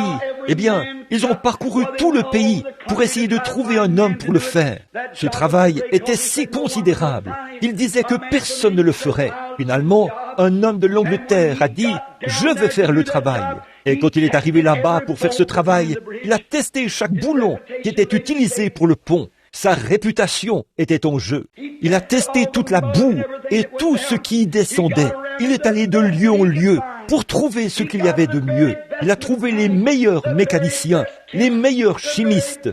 eh bien, ils ont parcouru tout le pays pour essayer de trouver un homme pour le faire. Ce travail était si considérable. Ils disaient que personne ne le ferait. Finalement, un homme de l'Angleterre a dit « Je vais faire le travail ». Et quand il est arrivé là-bas pour faire ce travail, il a testé chaque boulon qui était utilisé pour le pont. Sa réputation était en jeu. Il a testé toute la boue et tout ce qui y descendait. Il est allé de lieu en lieu pour trouver ce qu'il y avait de mieux. Il a trouvé les meilleurs mécaniciens, les meilleurs chimistes,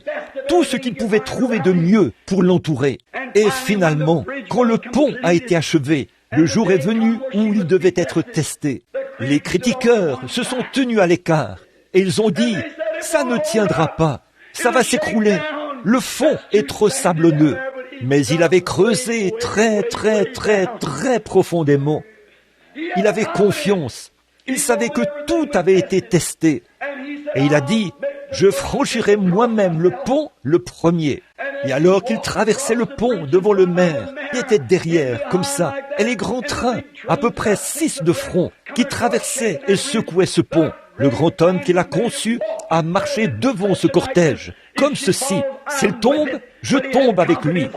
tout ce qu'il pouvait trouver de mieux pour l'entourer. Et finalement, quand le pont a été achevé, le jour est venu où il devait être testé. Les critiqueurs se sont tenus à l'écart et ils ont dit « Ça ne tiendra pas, ça va s'écrouler, le fond est trop sablonneux. » Mais il avait creusé très profondément. Il avait confiance. Il savait que tout avait été testé. Et il a dit « Je franchirai moi-même le pont le premier. » Et alors qu'il traversait le pont devant le maire, qui était derrière, comme ça, et les grands trains, à peu près 6 de front, qui traversaient et secouaient ce pont, le grand homme qui l'a conçu a marché devant ce cortège, comme ceci. S'il tombe, je tombe avec lui.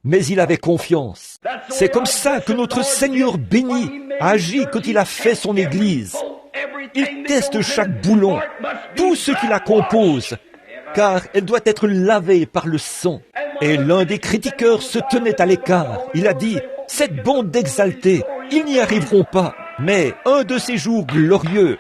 Mais il avait confiance. C'est comme ça que notre Seigneur béni a agi quand il a fait son Église. Il teste chaque boulon, tout ce qui la compose, car elle doit être lavée par le sang. Et l'un des critiqueurs se tenait à l'écart. Il a dit, cette bande d'exaltés, ils n'y arriveront pas. Mais un de ces jours glorieux,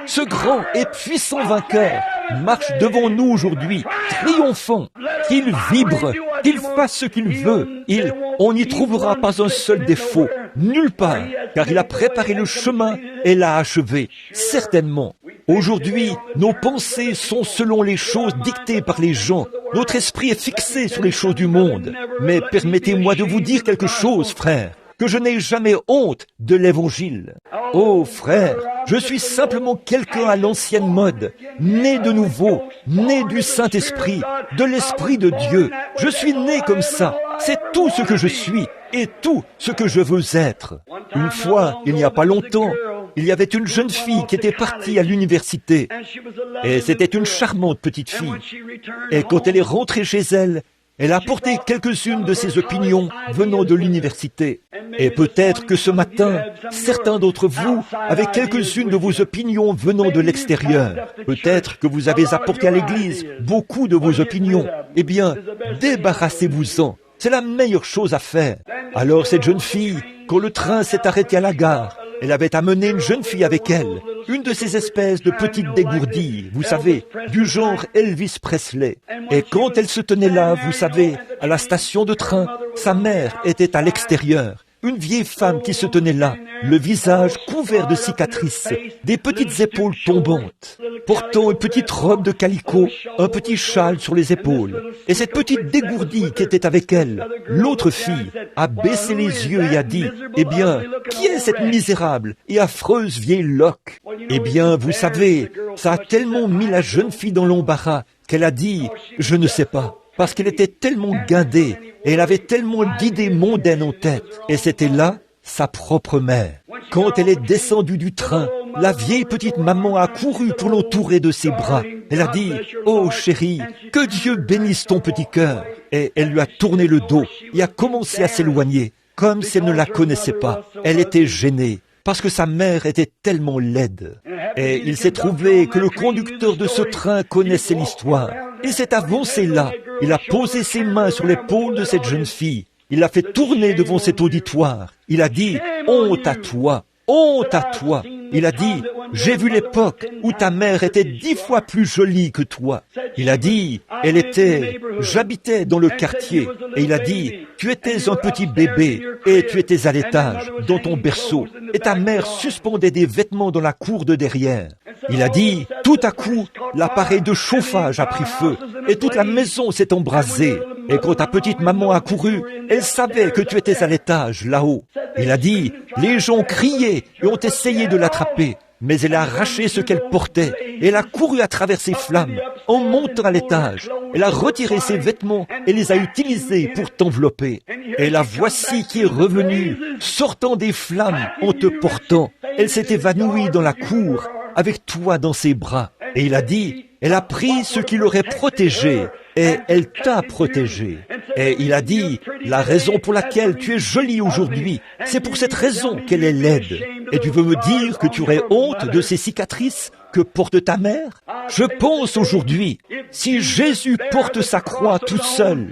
ce grand et puissant vainqueur marche devant nous aujourd'hui, triomphant, qu'il vibre, qu'il fasse ce qu'il veut. On n'y trouvera pas un seul défaut, Nulle part, car il a préparé le chemin et l'a achevé, certainement. Aujourd'hui, nos pensées sont selon les choses dictées par les gens. Notre esprit est fixé sur les choses du monde. Mais permettez-moi de vous dire quelque chose, frère, que je n'ai jamais honte de l'Évangile. Oh, frère, je suis simplement quelqu'un à l'ancienne mode, né de nouveau, né du Saint-Esprit, de l'Esprit de Dieu. Je suis né comme ça. C'est tout ce que je suis et tout ce que je veux être. Une fois, il n'y a pas longtemps, il y avait une jeune fille qui était partie à l'université. Et c'était une charmante petite fille. Et quand elle est rentrée chez elle, elle a apporté quelques-unes de ses opinions venant de l'université. Et peut-être que ce matin, certains d'entre vous avaient quelques-unes de vos opinions venant de l'extérieur. Peut-être que vous avez apporté à l'Église beaucoup de vos opinions. Eh bien, débarrassez-vous-en. C'est la meilleure chose à faire. Alors cette jeune fille, quand le train s'est arrêté à la gare, elle avait amené une jeune fille avec elle, une de ces espèces de petites dégourdies, vous savez, du genre Elvis Presley. Et quand elle se tenait là, vous savez, à la station de train, sa mère était à l'extérieur. Une vieille femme qui se tenait là, le visage couvert de cicatrices, des petites épaules tombantes, portant une petite robe de calicot, un petit châle sur les épaules. Et cette petite dégourdie qui était avec elle, l'autre fille, a baissé les yeux et a dit, « Eh bien, qui est cette misérable et affreuse vieille loque ?» Eh bien, vous savez, ça a tellement mis la jeune fille dans l'embarras qu'elle a dit, « Je ne sais pas ». Parce qu'elle était tellement guindée et elle avait tellement d'idées mondaines en tête. Et c'était là sa propre mère. Quand elle est descendue du train, la vieille petite maman a couru pour l'entourer de ses bras. Elle a dit, « Oh chérie, que Dieu bénisse ton petit cœur !» Et elle lui a tourné le dos et a commencé à s'éloigner, comme si elle ne la connaissait pas. Elle était gênée, parce que sa mère était tellement laide. Et il s'est trouvé que le conducteur de ce train connaissait l'histoire. Il s'est avancé là. Il a posé ses mains sur l'épaule de cette jeune fille. Il l'a fait tourner devant cet auditoire. Il a dit, « Honte à toi, honte à toi !» Il a dit, « J'ai vu l'époque où ta mère était 10 fois plus jolie que toi. » Il a dit, j'habitais dans le quartier. Et il a dit, tu étais un petit bébé et tu étais à l'étage, dans ton berceau. Et ta mère suspendait des vêtements dans la cour de derrière. Il a dit, tout à coup, l'appareil de chauffage a pris feu et toute la maison s'est embrasée. Et quand ta petite maman a couru, elle savait que tu étais à l'étage, là-haut. Il a dit, les gens criaient et ont essayé de l'attraper. Mais elle a arraché ce qu'elle portait et elle a couru à travers ces flammes en montant à l'étage. Elle a retiré ses vêtements et les a utilisés pour t'envelopper. Et la voici qui est revenue, sortant des flammes en te portant. Elle s'est évanouie dans la cour avec toi dans ses bras. Et il a dit, elle a pris ce qui l'aurait protégé et elle t'a protégé. Et il a dit, la raison pour laquelle tu es jolie aujourd'hui, c'est pour cette raison qu'elle est laide. Et tu veux me dire que tu aurais honte de ces cicatrices que porte ta mère? Je pense aujourd'hui, si Jésus porte sa croix tout seul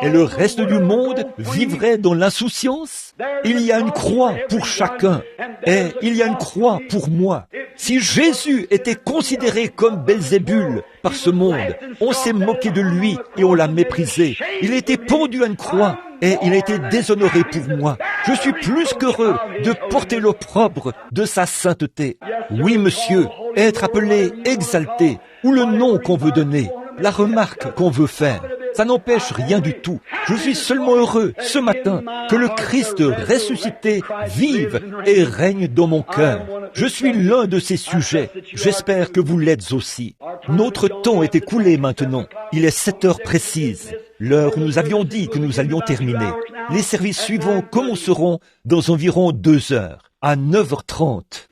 et le reste du monde vivrait dans l'insouciance, il y a une croix pour chacun et il y a une croix pour moi. Si Jésus était considéré comme Belzébul par ce monde, on s'est moqué de lui et on l'a méprisé. Il a été pendu à une croix et il a été déshonoré pour moi. Je suis plus qu'heureux de porter l'opprobre de sa sainteté. Oui, monsieur, être appelé exalté, ou le nom qu'on veut donner, la remarque qu'on veut faire, ça n'empêche rien du tout. Je suis seulement heureux ce matin que le Christ ressuscité vive et règne dans mon cœur. Je suis l'un de ces sujets. J'espère que vous l'êtes aussi. Notre temps est écoulé maintenant. Il est 7 heures précises, l'heure où nous avions dit que nous allions terminer. Les services suivants commenceront dans environ 2 heures, à 9h30.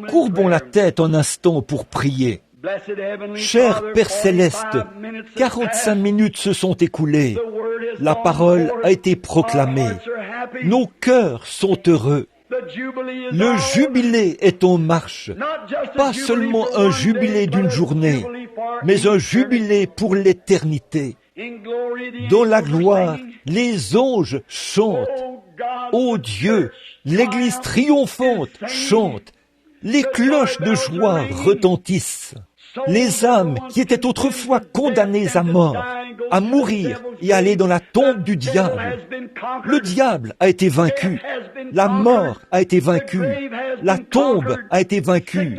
Courbons la tête un instant pour prier. Cher Père Céleste, 45 minutes se sont écoulées. La parole a été proclamée. Nos cœurs sont heureux. Le jubilé est en marche. Pas seulement un jubilé d'une journée, mais un jubilé pour l'éternité. Dans la gloire, les anges chantent. Ô Dieu, l'Église triomphante chante. Les cloches de joie retentissent. Les âmes qui étaient autrefois condamnées à mort, à mourir et à aller dans la tombe du diable. Le diable a été vaincu, la mort a été vaincue, la tombe a été vaincue,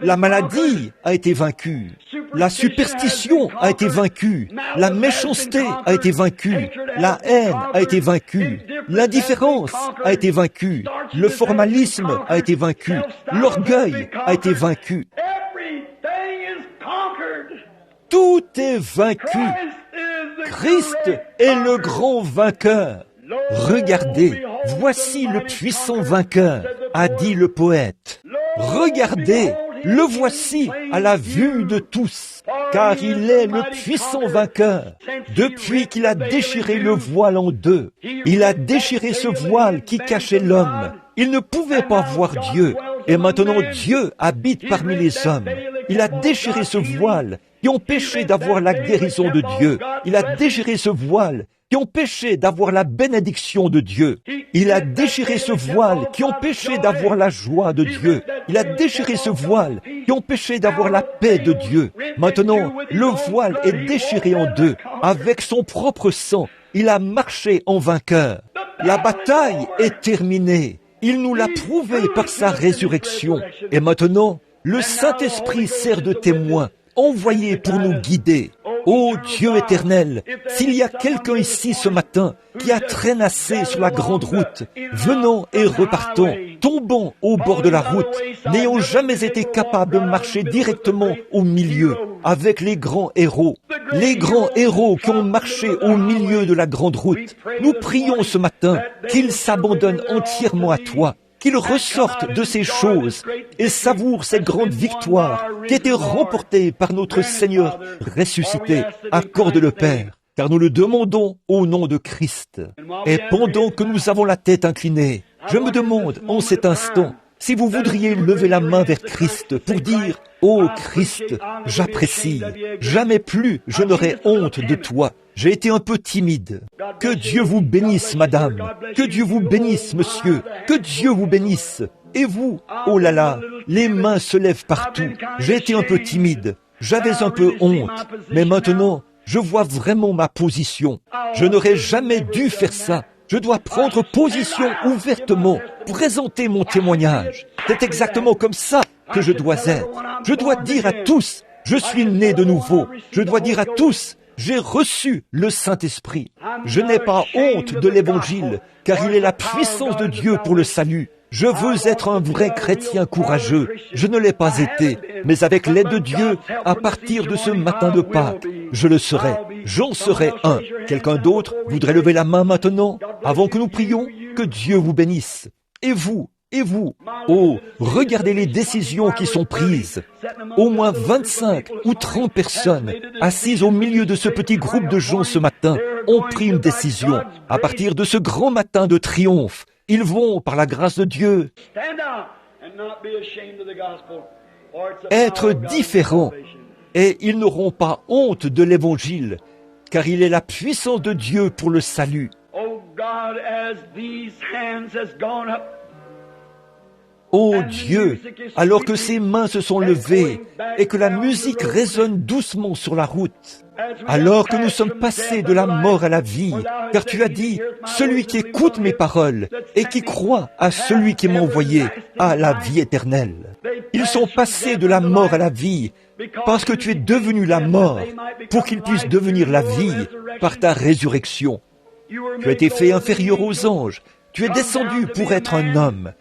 la maladie a été vaincue, la superstition a été vaincue, la méchanceté a été vaincue, la haine a été vaincue, l'indifférence a été vaincue, le formalisme a été vaincu, l'orgueil a été vaincu. Tout est vaincu. Christ est le grand vainqueur. Regardez, voici le puissant vainqueur, a dit le poète. Regardez, le voici à la vue de tous, car il est le puissant vainqueur. Depuis qu'il a déchiré le voile en deux, il a déchiré ce voile qui cachait l'homme. Il ne pouvait pas voir Dieu, et maintenant Dieu habite parmi les hommes. Il a déchiré ce voile qui empêchait d'avoir la guérison de Dieu. Il a déchiré ce voile qui empêchait d'avoir la bénédiction de Dieu. Il a déchiré ce voile qui empêchait d'avoir la joie de Dieu. Il a déchiré ce voile qui empêchait d'avoir la paix de Dieu. Maintenant, le voile est déchiré en deux. Avec son propre sang, il a marché en vainqueur. La bataille est terminée. Il nous l'a prouvé par sa résurrection. Et maintenant, le Saint-Esprit sert de témoin, envoyé pour nous guider. Ô Dieu éternel, s'il y a quelqu'un ici ce matin qui a traînassé sur la grande route, venant et repartant, tombant au bord de la route, n'ayant jamais été capable de marcher directement au milieu avec les grands héros qui ont marché au milieu de la grande route, nous prions ce matin qu'ils s'abandonnent entièrement à toi, qu'ils ressortent de ces choses et savourent cette grande victoire qui a été remportée par notre Seigneur ressuscité. Accorde le Père, car nous le demandons au nom de Christ. Et pendant que nous avons la tête inclinée, je me demande en cet instant si vous voudriez lever la main vers Christ pour dire « Ô Christ, j'apprécie, jamais plus je n'aurai honte de toi. J'ai été un peu timide. Que Dieu vous bénisse, madame. Que Dieu vous bénisse, monsieur. Que Dieu vous bénisse. Et vous, oh là là, les mains se lèvent partout. J'ai été un peu timide. J'avais un peu honte. Mais maintenant, je vois vraiment ma position. Je n'aurais jamais dû faire ça. Je dois prendre position ouvertement, présenter mon témoignage. C'est exactement comme ça que je dois être. Je dois dire à tous, je suis né de nouveau. Je dois dire à tous, j'ai reçu le Saint-Esprit. Je n'ai pas honte de l'Évangile, car il est la puissance de Dieu pour le salut. Je veux être un vrai chrétien courageux. Je ne l'ai pas été, mais avec l'aide de Dieu, à partir de ce matin de Pâques, je le serai. J'en serai un. Quelqu'un d'autre voudrait lever la main maintenant, avant que nous prions? Que Dieu vous bénisse. Et vous? Oh, regardez les décisions qui sont prises. Au moins 25 ou 30 personnes assises au milieu de ce petit groupe de gens ce matin ont pris une décision. À partir de ce grand matin de triomphe, ils vont, par la grâce de Dieu, être différents et ils n'auront pas honte de l'Évangile, car il est la puissance de Dieu pour le salut. Oh Dieu, alors que ces mains se sont levées et que la musique résonne doucement sur la route, alors que nous sommes passés de la mort à la vie, car tu as dit, celui qui écoute mes paroles et qui croit à celui qui m'a envoyé a la vie éternelle. Ils sont passés de la mort à la vie parce que tu es devenu la mort pour qu'ils puissent devenir la vie par ta résurrection. Tu as été fait inférieur aux anges, tu es descendu pour être un homme.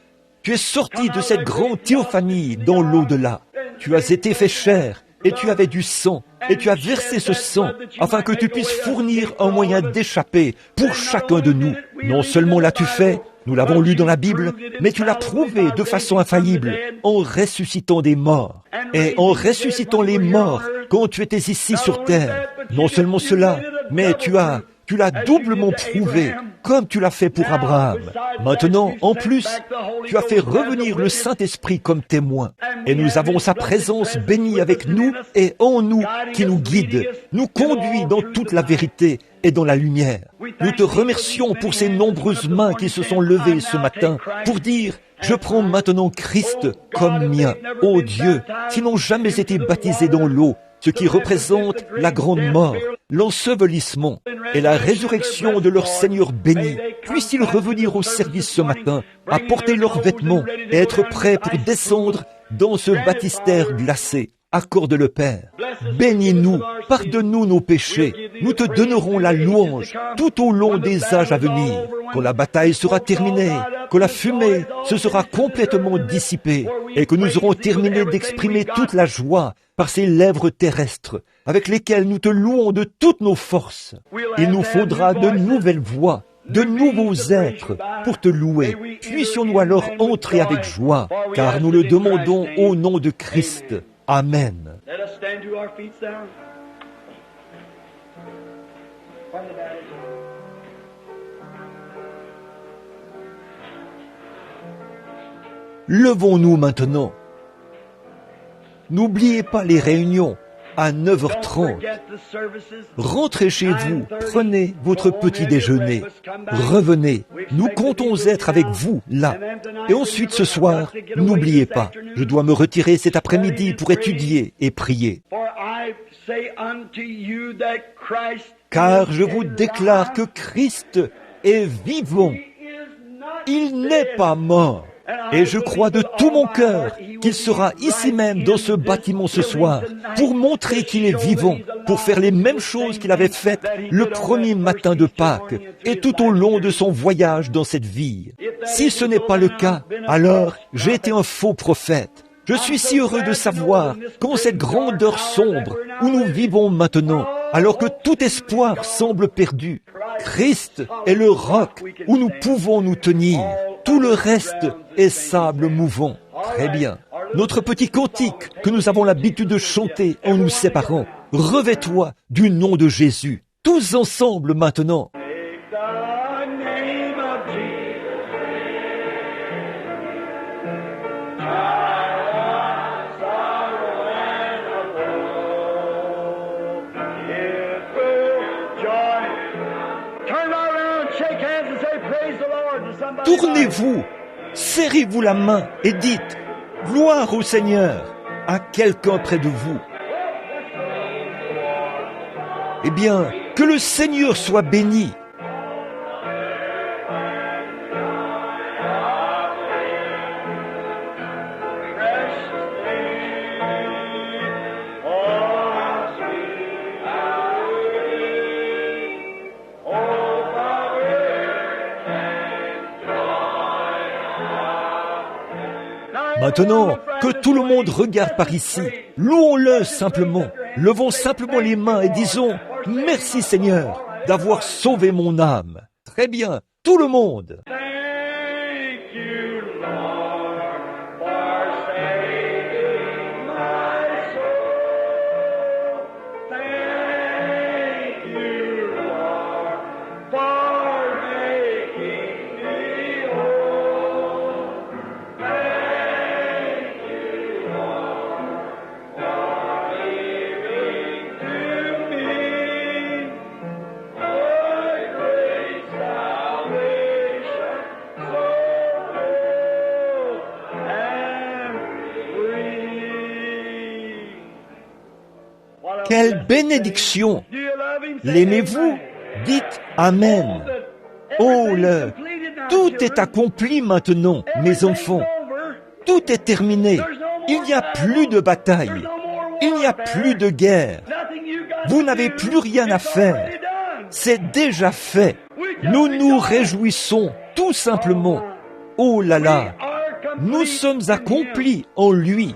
Tu es sorti de cette grande théophanie dans l'au-delà. Tu as été fait chair et tu avais du sang et tu as versé ce sang afin que tu puisses fournir un moyen d'échapper pour chacun de nous. Non seulement l'as-tu fait, nous l'avons lu dans la Bible, mais tu l'as prouvé de façon infaillible en ressuscitant des morts. Et en ressuscitant les morts quand tu étais ici sur terre. Non seulement cela, mais tu l'as doublement prouvé, comme tu l'as fait pour Abraham. Maintenant, en plus, tu as fait revenir le Saint-Esprit comme témoin. Et nous avons sa présence bénie avec nous et en nous, qui nous guide, nous conduit dans toute la vérité est dans la lumière. Nous te remercions pour ces nombreuses mains qui se sont levées ce matin pour dire « Je prends maintenant Christ comme mien ». Ô Dieu, s'ils n'ont jamais été baptisés dans l'eau, ce qui représente la grande mort, l'ensevelissement et la résurrection de leur Seigneur béni, puissent-ils revenir au service ce matin, apporter leurs vêtements et être prêts pour descendre dans ce baptistère glacé. Accorde-le, Père. Bénis-nous, pardonne-nous nos péchés. Nous te donnerons la louange tout au long des âges à venir. Quand la bataille sera terminée, que la fumée se sera complètement dissipée et que nous aurons terminé d'exprimer toute la joie par ces lèvres terrestres avec lesquelles nous te louons de toutes nos forces. Il nous faudra de nouvelles voix, de nouveaux êtres pour te louer. Puissions-nous alors entrer avec joie, car nous le demandons au nom de Christ. Amen. Levons-nous maintenant. N'oubliez pas les réunions à 9h30. Rentrez chez vous, prenez votre petit déjeuner, revenez, nous comptons être avec vous là. Et ensuite ce soir, n'oubliez pas, je dois me retirer cet après-midi pour étudier et prier. Car je vous déclare que Christ est vivant. Il n'est pas mort. Et je crois de tout mon cœur qu'il sera ici même dans ce bâtiment ce soir pour montrer qu'il est vivant, pour faire les mêmes choses qu'il avait faites le premier matin de Pâques et tout au long de son voyage dans cette vie. Si ce n'est pas le cas, alors j'ai été un faux prophète. Je suis si heureux de savoir qu'en cette grande heure sombre où nous vivons maintenant, alors que tout espoir semble perdu, Christ est le roc où nous pouvons nous tenir. Tout le reste est sable mouvant. Très bien. Notre petit cantique que nous avons l'habitude de chanter en nous séparant. Revêt-toi du nom de Jésus. Tous ensemble maintenant. Tournez-vous, serrez-vous la main et dites « Gloire au Seigneur » à quelqu'un près de vous. Eh bien, que le Seigneur soit béni. Maintenant, que tout le monde regarde par ici, louons-le simplement, levons simplement les mains et disons « Merci Seigneur d'avoir sauvé mon âme ». Très bien, tout le monde. Quelle bénédiction! L'aimez-vous? Dites Amen. Oh, tout est accompli maintenant, mes enfants. Tout est terminé. Il n'y a plus de bataille. Il n'y a plus de guerre. Vous n'avez plus rien à faire. C'est déjà fait. Nous nous réjouissons tout simplement. Oh là là! Nous sommes accomplis en lui.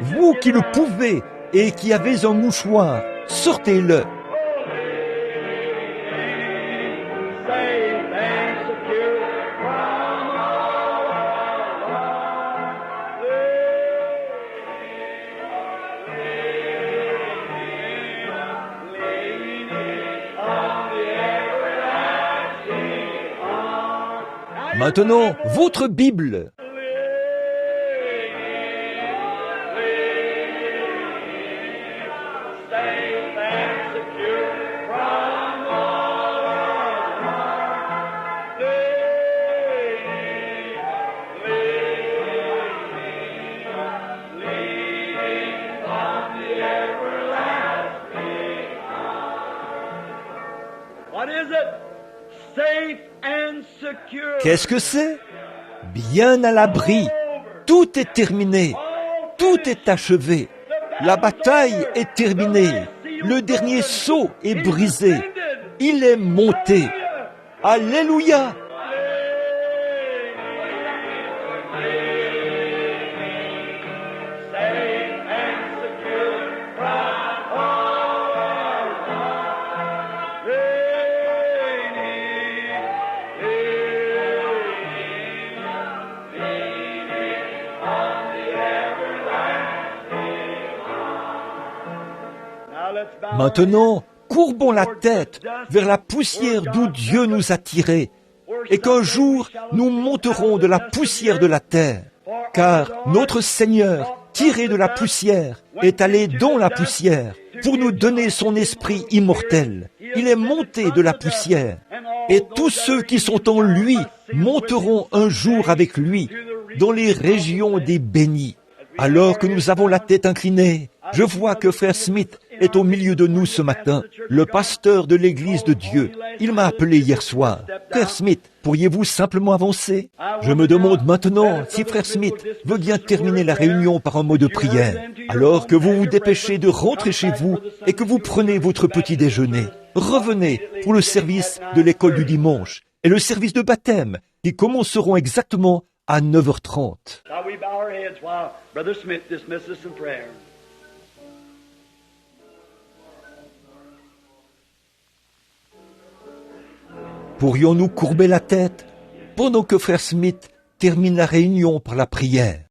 Vous qui le pouvez et qui avez un mouchoir, sortez-le. Maintenant, votre Bible. Qu'est-ce que c'est? Bien à l'abri. Tout est terminé. Tout est achevé. La bataille est terminée. Le dernier sceau est brisé. Il est monté. Alléluia! Maintenant, courbons la tête vers la poussière d'où Dieu nous a tirés, et qu'un jour nous monterons de la poussière de la terre, car notre Seigneur, tiré de la poussière, est allé dans la poussière pour nous donner son esprit immortel. Il est monté de la poussière, et tous ceux qui sont en lui monteront un jour avec lui dans les régions des bénis. Alors que nous avons la tête inclinée, je vois que Frère Smith est au milieu de nous ce matin, le pasteur de l'Église de Dieu. Il m'a appelé hier soir. Frère Smith, pourriez-vous simplement avancer? Je me demande maintenant si Frère Smith veut bien terminer la réunion par un mot de prière, alors que vous vous dépêchez de rentrer chez vous et que vous prenez votre petit déjeuner. Revenez pour le service de l'école du dimanche et le service de baptême qui commenceront exactement à 9h30. Pourrions-nous courber la tête pendant que Frère Smith termine la réunion par la prière?